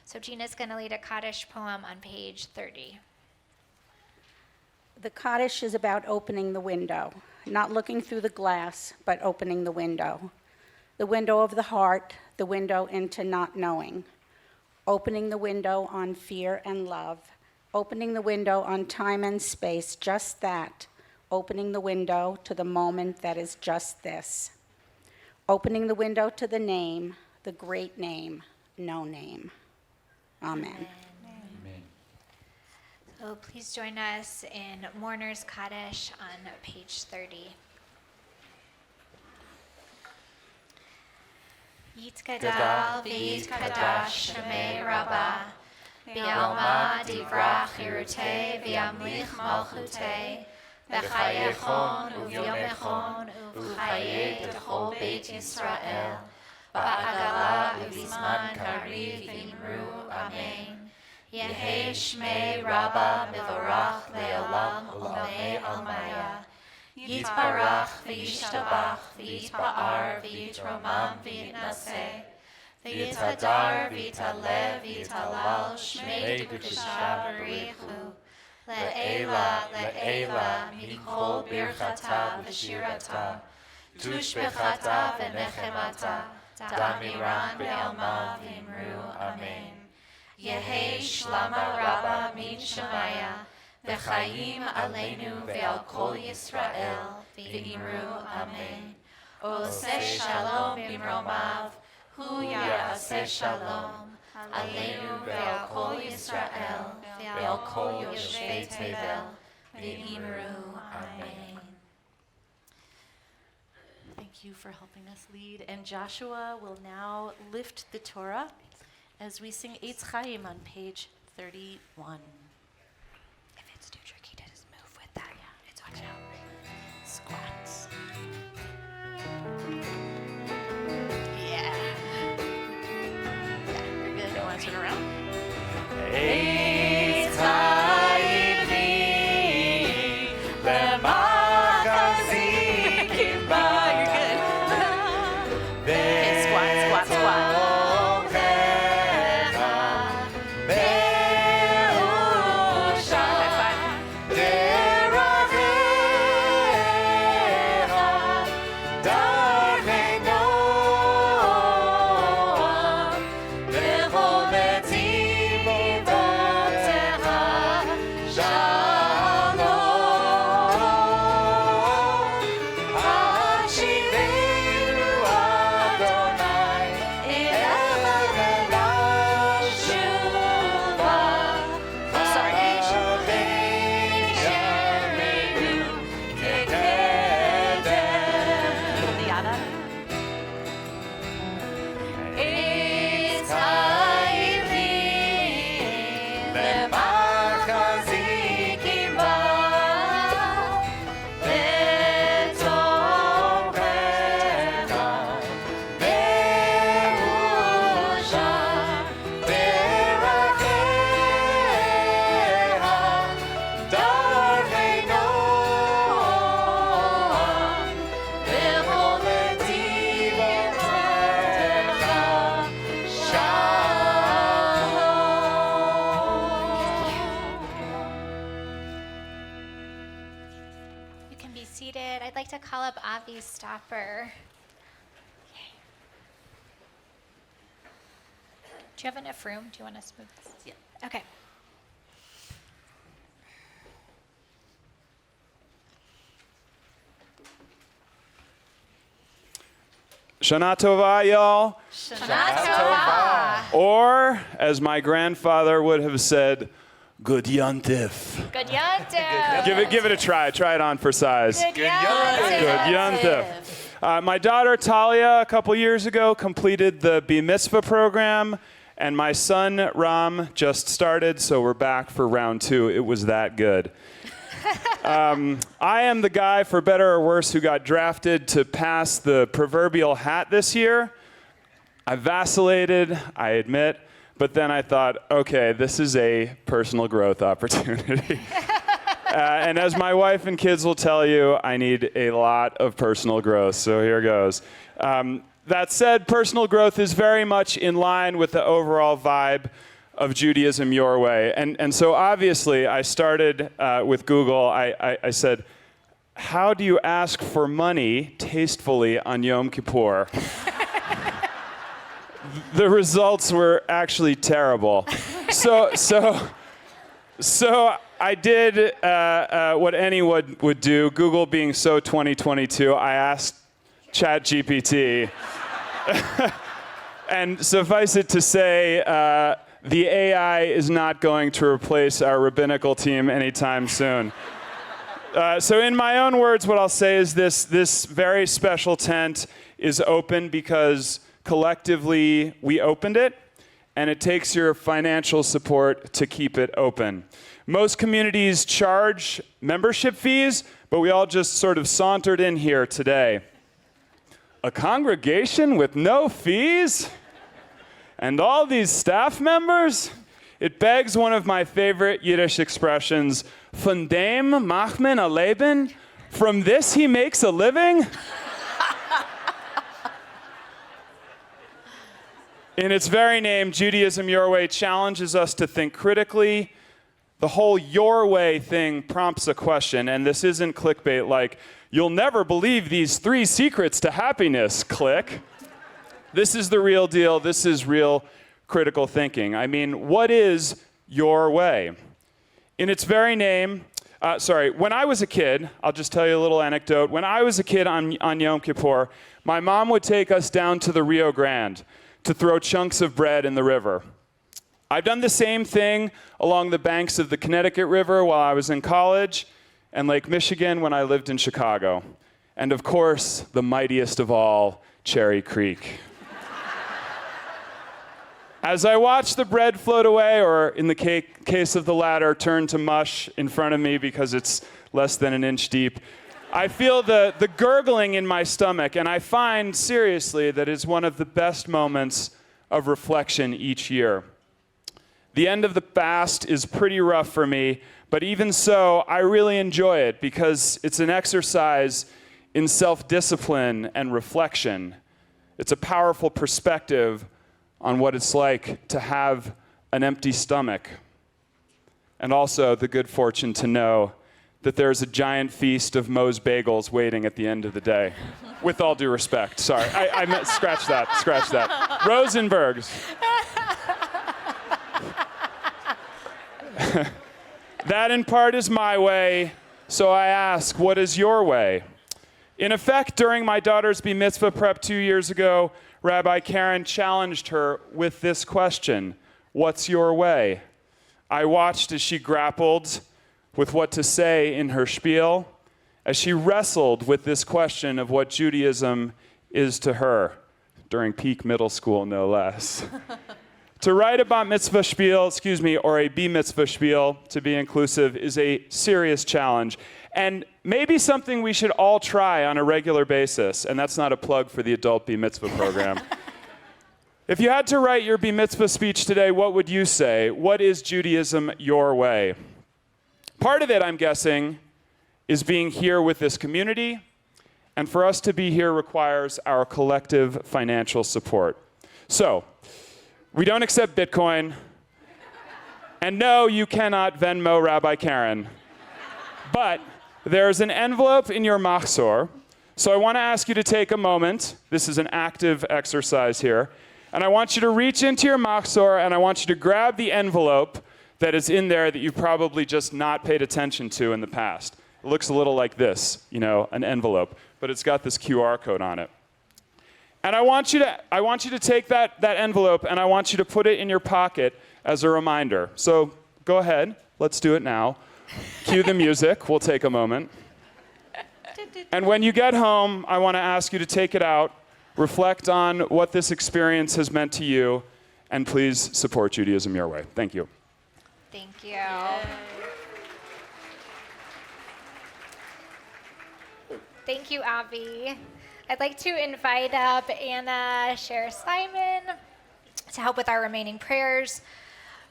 So Gina's going to lead a Kaddish poem on page 30. The Kaddish is about opening the window, not looking through the glass, but opening the window. The window of the heart, the window into not knowing. Opening the window on fear and love. Opening the window on time and space, just that. Opening the window to the moment that is just this. Opening the window to the name, the great name, no name. Amen. So please join us in Mourner's Kaddish on page 30. Yitgadal v'yitkadash Shemei Rabbah B'yalma divrach Hirutei v'yamlich malchutei B'chayechon u'vyomechon u'chayei d'chol Beit Yisrael Ba'agala u'bizman kariv v'imru Amen. Yehei Shmei Rabbah Mevorach Le'olam Ulamei Almaya Yitbarach V'yishtabach V'yitba'ar V'yitromam V'yitnaseh V'yithadar V'yitalev V'yitalal Shmei Kedusha B'richu Le'ela Le'ela Mikol Birchata V'shirata Tushbechata V'nechemata Damiran Be'alma V'imru Amen. Yehei Shlama Rabbah Min Shemaya V'chayim Aleinu Ve'al Kol Yisrael V'imru Amen. Oseh Shalom Bimromav Hu Ya'aseh Shalom Aleinu Ve'al Kol Yisrael Ve'al Kol Yoshvei Tevel V'imru Amen. Thank you for helping us lead. And Joshua will now lift the Torah as we sing Eitz Chaim on page 31. If it's too tricky to just move with that, it's watch out. Squats. Yeah. Yeah, you're good. Don't want to turn around. Eitz Chaim Lemachazim Kippur. You're good. Okay, squat, squat, squat. Shalom. can be seated. I'd like to call up Avi Stopper. Do you have enough room? Do you want us to move this? Yeah. Okay. Shana Tova, y'all. Shana Tova. Or, as my grandfather would have said, Good Yontif. Good Yontif. Give it a try. Try it on for size. Good Yontif. Good Yontif. My daughter Talia, a couple years ago, completed the Bar Mitzvah program, and my son Ram just started, so we're back for round 2. It was that good. I am the guy, for better or worse, who got drafted to pass the proverbial hat this year. I vacillated, I admit, but then I thought, okay, this is a personal growth opportunity. And as my wife and kids will tell you, I need a lot of personal growth, so here goes. That said, personal growth is very much in line with the overall vibe of Judaism Your Way. And so obviously I started with Google. I said, how do you ask for money tastefully on Yom Kippur? The results were actually terrible. So I did what anyone would do, Google being so 2022, I asked ChatGPT. And suffice it to say, the AI is not going to replace our rabbinical team anytime soon. So in my own words, what I'll say is this very special tent is open because collectively we opened it, and it takes your financial support to keep it open. Most communities charge membership fees, but we all just sort of sauntered in here today. A congregation with no fees? And all these staff members? It begs one of my favorite Yiddish expressions, von dem macht man a Leben? From this he makes a living? In its very name, Judaism Your Way challenges us to think critically. The whole your way thing prompts a question, and this isn't clickbait like, you'll never believe these 3 secrets to happiness, click. This is the real deal. This is real critical thinking. I mean, what is your way? In its very name, when I was a kid, I'll just tell you a little anecdote. When I was a kid on Yom Kippur, my mom would take us down to the Rio Grande to throw chunks of bread in the river. I've done the same thing along the banks of the Connecticut River while I was in college, and Lake Michigan when I lived in Chicago. And of course, the mightiest of all, Cherry Creek. As I watch the bread float away, or in the case of the latter, turn to mush in front of me because it's less than an inch deep, I feel the gurgling in my stomach, and I find, seriously, that it's one of the best moments of reflection each year. The end of the fast is pretty rough for me, but even so, I really enjoy it because it's an exercise in self-discipline and reflection. It's a powerful perspective on what it's like to have an empty stomach, and also the good fortune to know that there's a giant feast of Moe's bagels waiting at the end of the day. With all due respect, sorry, I meant, scratch that. Rosenberg's. That in part is my way, so I ask, what is your way? In effect, during my daughter's Bar Mitzvah prep 2 years ago, Rabbi Karen challenged her with this question, what's your way? I watched as she grappled with what to say in her spiel, as she wrestled with this question of what Judaism is to her, during peak middle school, no less. To write a Bar Mitzvah spiel, or a Bar Mitzvah spiel, to be inclusive, is a serious challenge. And maybe something we should all try on a regular basis. And that's not a plug for the adult Bar Mitzvah program. If you had to write your Bar Mitzvah speech today, what would you say? What is Judaism your way? Part of it, I'm guessing, is being here with this community. And for us to be here requires our collective financial support. So, we don't accept Bitcoin. And no, you cannot Venmo Rabbi Karen. But there's an envelope in your machzor. So I want to ask you to take a moment. This is an active exercise here. And I want you to reach into your machzor and I want you to grab the envelope that is in there that you've probably just not paid attention to in the past. It looks a little like this, an envelope, but it's got this QR code on it. And I want you to take that envelope and I want you to put it in your pocket as a reminder. So go ahead, let's do it now. Cue the music, we'll take a moment. And when you get home, I want to ask you to take it out, reflect on what this experience has meant to you, and please support Judaism your way. Thank you. Thank you. Thank you, Avi. I'd like to invite up Anna Sher-Simon to help with our remaining prayers.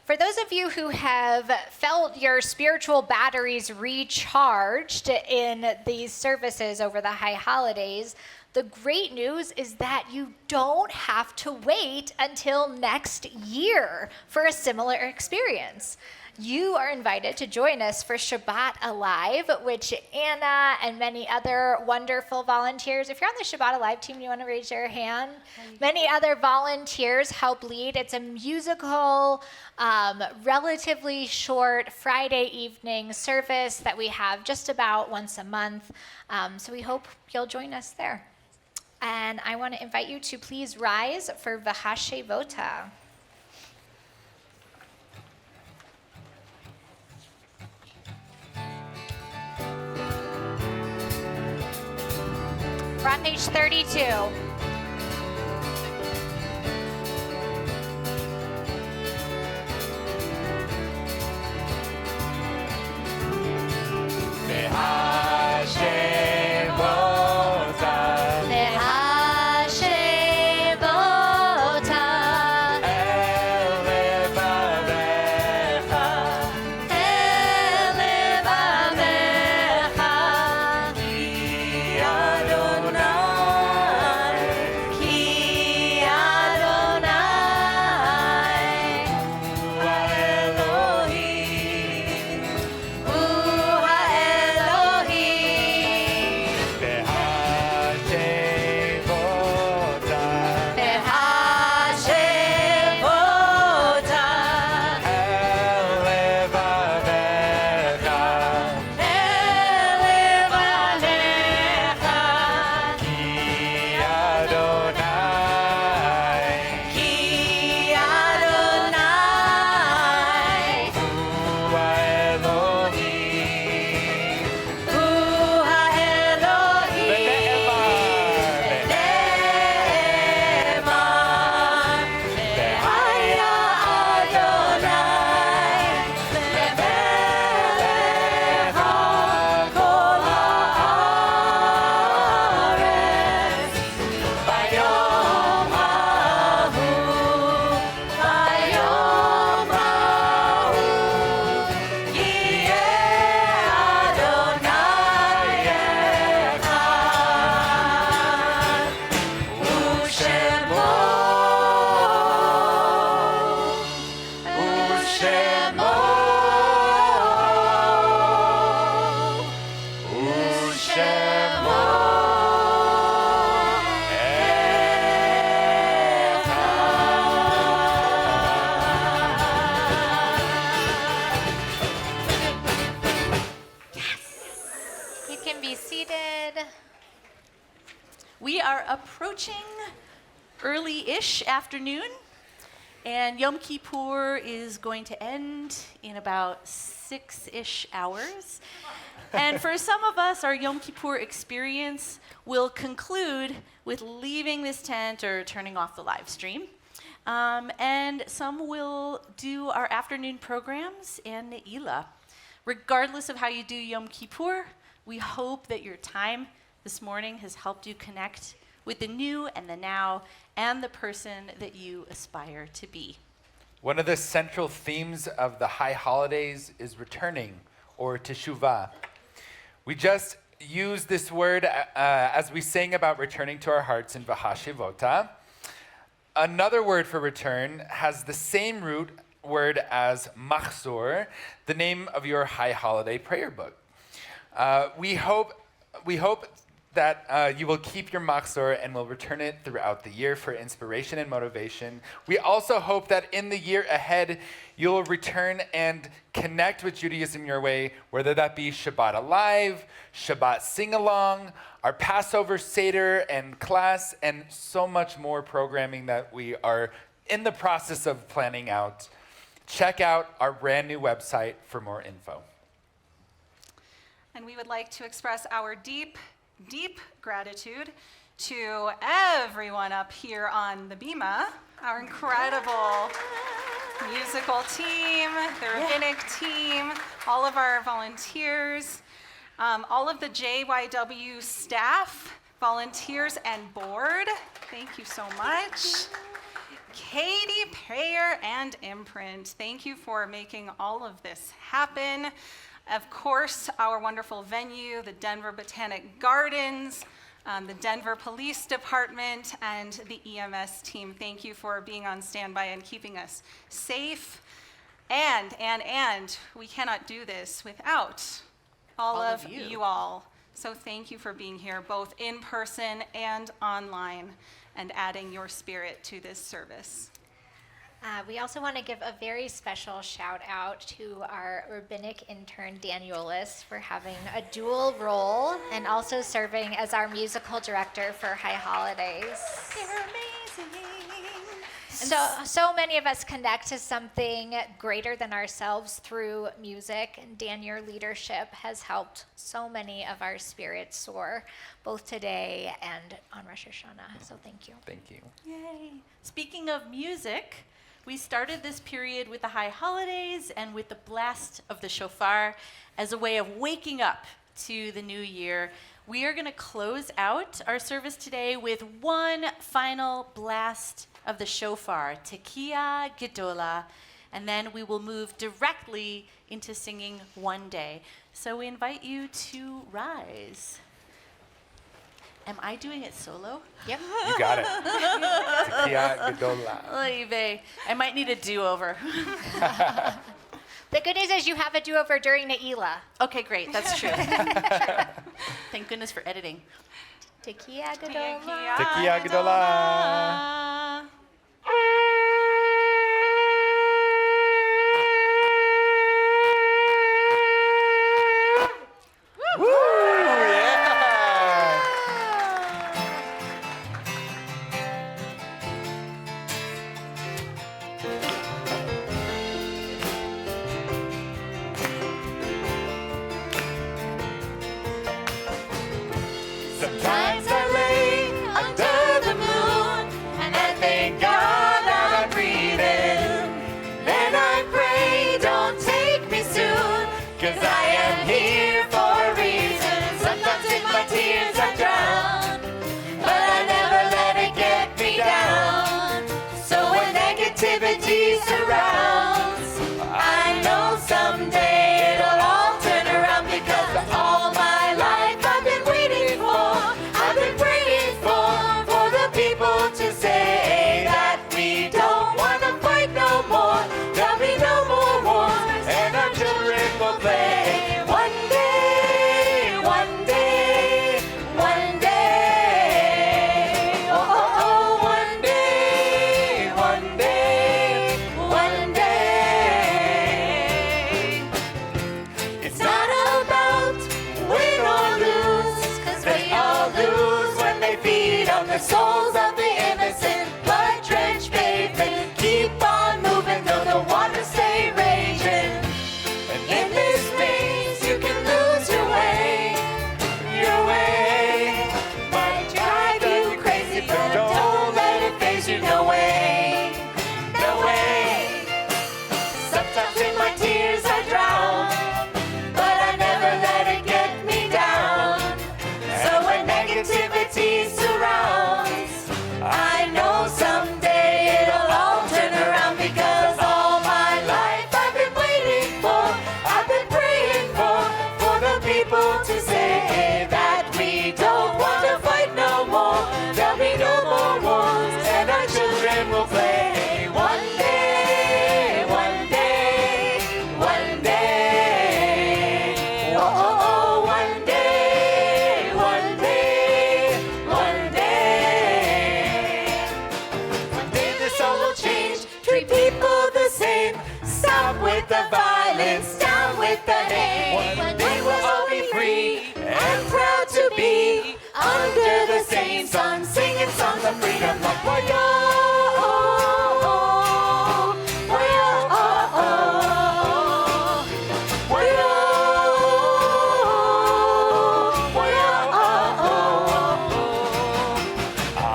For those of you who have felt your spiritual batteries recharged in these services over the high holidays, the great news is that you don't have to wait until next year for a similar experience. You are invited to join us for Shabbat Alive, which Anna and many other wonderful volunteers, if you're on the Shabbat Alive team, you want to raise your hand? Many other volunteers help lead. It's a musical, relatively short Friday evening service that we have just about once a month. So we hope you'll join us there. And I want to invite you to please rise for V'hashevota. We're on page 32. We are approaching early-ish afternoon, and Yom Kippur is going to end in about 6-ish hours. And for some of us, our Yom Kippur experience will conclude with leaving this tent or turning off the live stream. And some will do our afternoon programs and Ne'ilah. Regardless of how you do Yom Kippur, we hope that your time this morning has helped you connect with the new and the now and the person that you aspire to be. One of the central themes of the high holidays is returning, or teshuvah. We just used this word as we sang about returning to our hearts in V'hashevota. Another word for return has the same root word as machzor, the name of your high holiday prayer book. We hope that you will keep your machzor and will return it throughout the year for inspiration and motivation. We also hope that in the year ahead, you'll return and connect with Judaism your way, whether that be Shabbat Alive, Shabbat Sing-Along, our Passover Seder and class, and so much more programming that we are in the process of planning out. Check out our brand new website for more info. And we would like to express our deep gratitude to everyone up here on the Bima, our incredible musical team, the rabbinic team, all of our volunteers, all of the JYW staff, volunteers, and board. Thank you so much. Katie, Prayer, and Imprint, thank you for making all of this happen. Of course, our wonderful venue, the Denver Botanic Gardens, the Denver Police Department, and the EMS team. Thank you for being on standby and keeping us safe. And we cannot do this without all of you all. So thank you for being here, both in person and online, and adding your spirit to this service. We also want to give a very special shout out to our rabbinic intern, Danielis, for having a dual role and also serving as our musical director for High Holidays. They're amazing. So many of us connect to something greater than ourselves through music, and Dan, your leadership has helped so many of our spirits soar, both today and on Rosh Hashanah. So thank you. Thank you. Yay. Speaking of music, we started this period with the High Holidays and with the blast of the Shofar as a way of waking up to the new year. We are going to close out our service today with one final blast of the Shofar, Tekiah Gedola, and then we will move directly into singing One Day. So we invite you to rise. Am I doing it solo? Yep. You got it. Tekiah Gedola. Oy vey. I might need a do-over. The good news is you have a do-over during Ne'ilah. Okay, great. That's true. Thank goodness for editing. Tekiah Gedola. Tekiah Gedola. Woo! Yeah! Sometimes I lay under the moon and I thank God that I'm breathing. Then I pray, don't take me soon, 'cause I am here for a reason. Sometimes in my tears I drown, but I never let it get me down. So when negativity surrounds, I know someday it'll all turn around, because all my life I've been waiting for, I've been praying for the people to say that we don't want to fight no more, there'll be no more wars, and our children will play. One day, one day, one day. Oh, oh, oh, one day, one day, one day. It's not about win or lose, 'cause they all lose when they feed on the souls of the innocent. Blood-drenched pavement, keep on moving though the waters stay raging. And in this maze you can lose your way. Your way might drive you crazy, but don't let it faze you. No way, no way. Sometimes in my tears I drown, but I never let it get me down. So when negativity surrounds, I know someday it'll all turn around, because all my life I've been waiting for, I've been praying for the people to say that we don't want to fight no more, there'll be no more wars, and our children will play. One day, one day, one day. Oh, oh, oh, one the hay. One day we'll all be free and proud to be under the same sun, singing songs of freedom like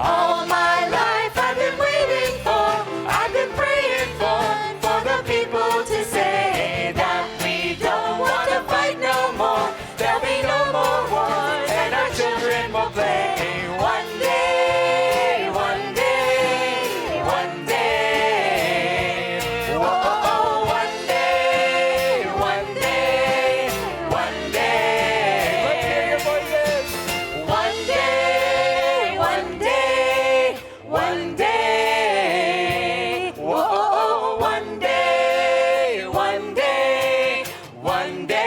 all my life I've been waiting for, I've been praying for the people to say that we don't want to fight no more. There'll be no more wars and our children will play. One day, one day, one day. Whoa, one day, one day, one day. Let's hear your voices. One day, one day, one day. Whoa, one day, one day, one day.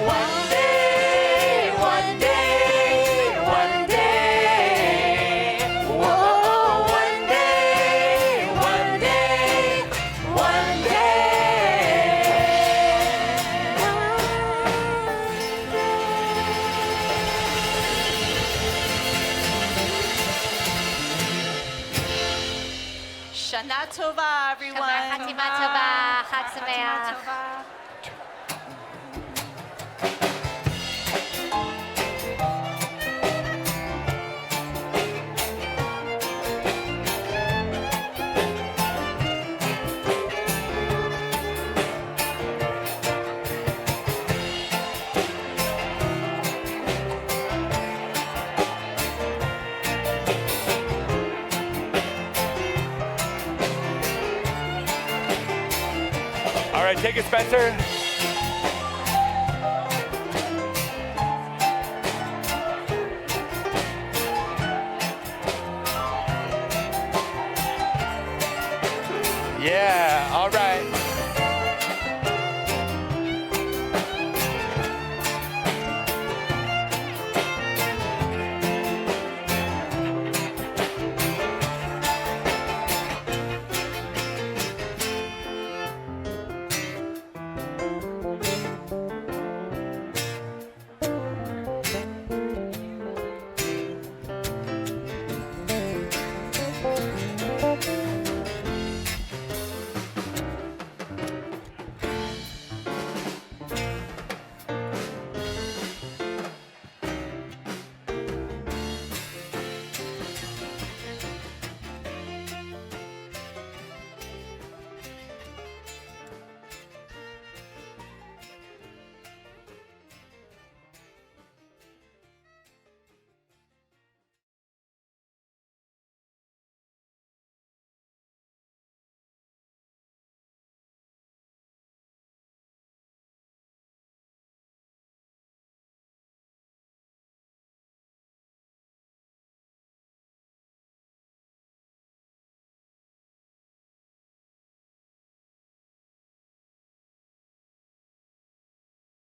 One day, one day, one day. Whoa, one day, one day, one Shana Tova, everyone. Chatima Tova, Chag Sameach. All right, take it, Spencer. Yeah.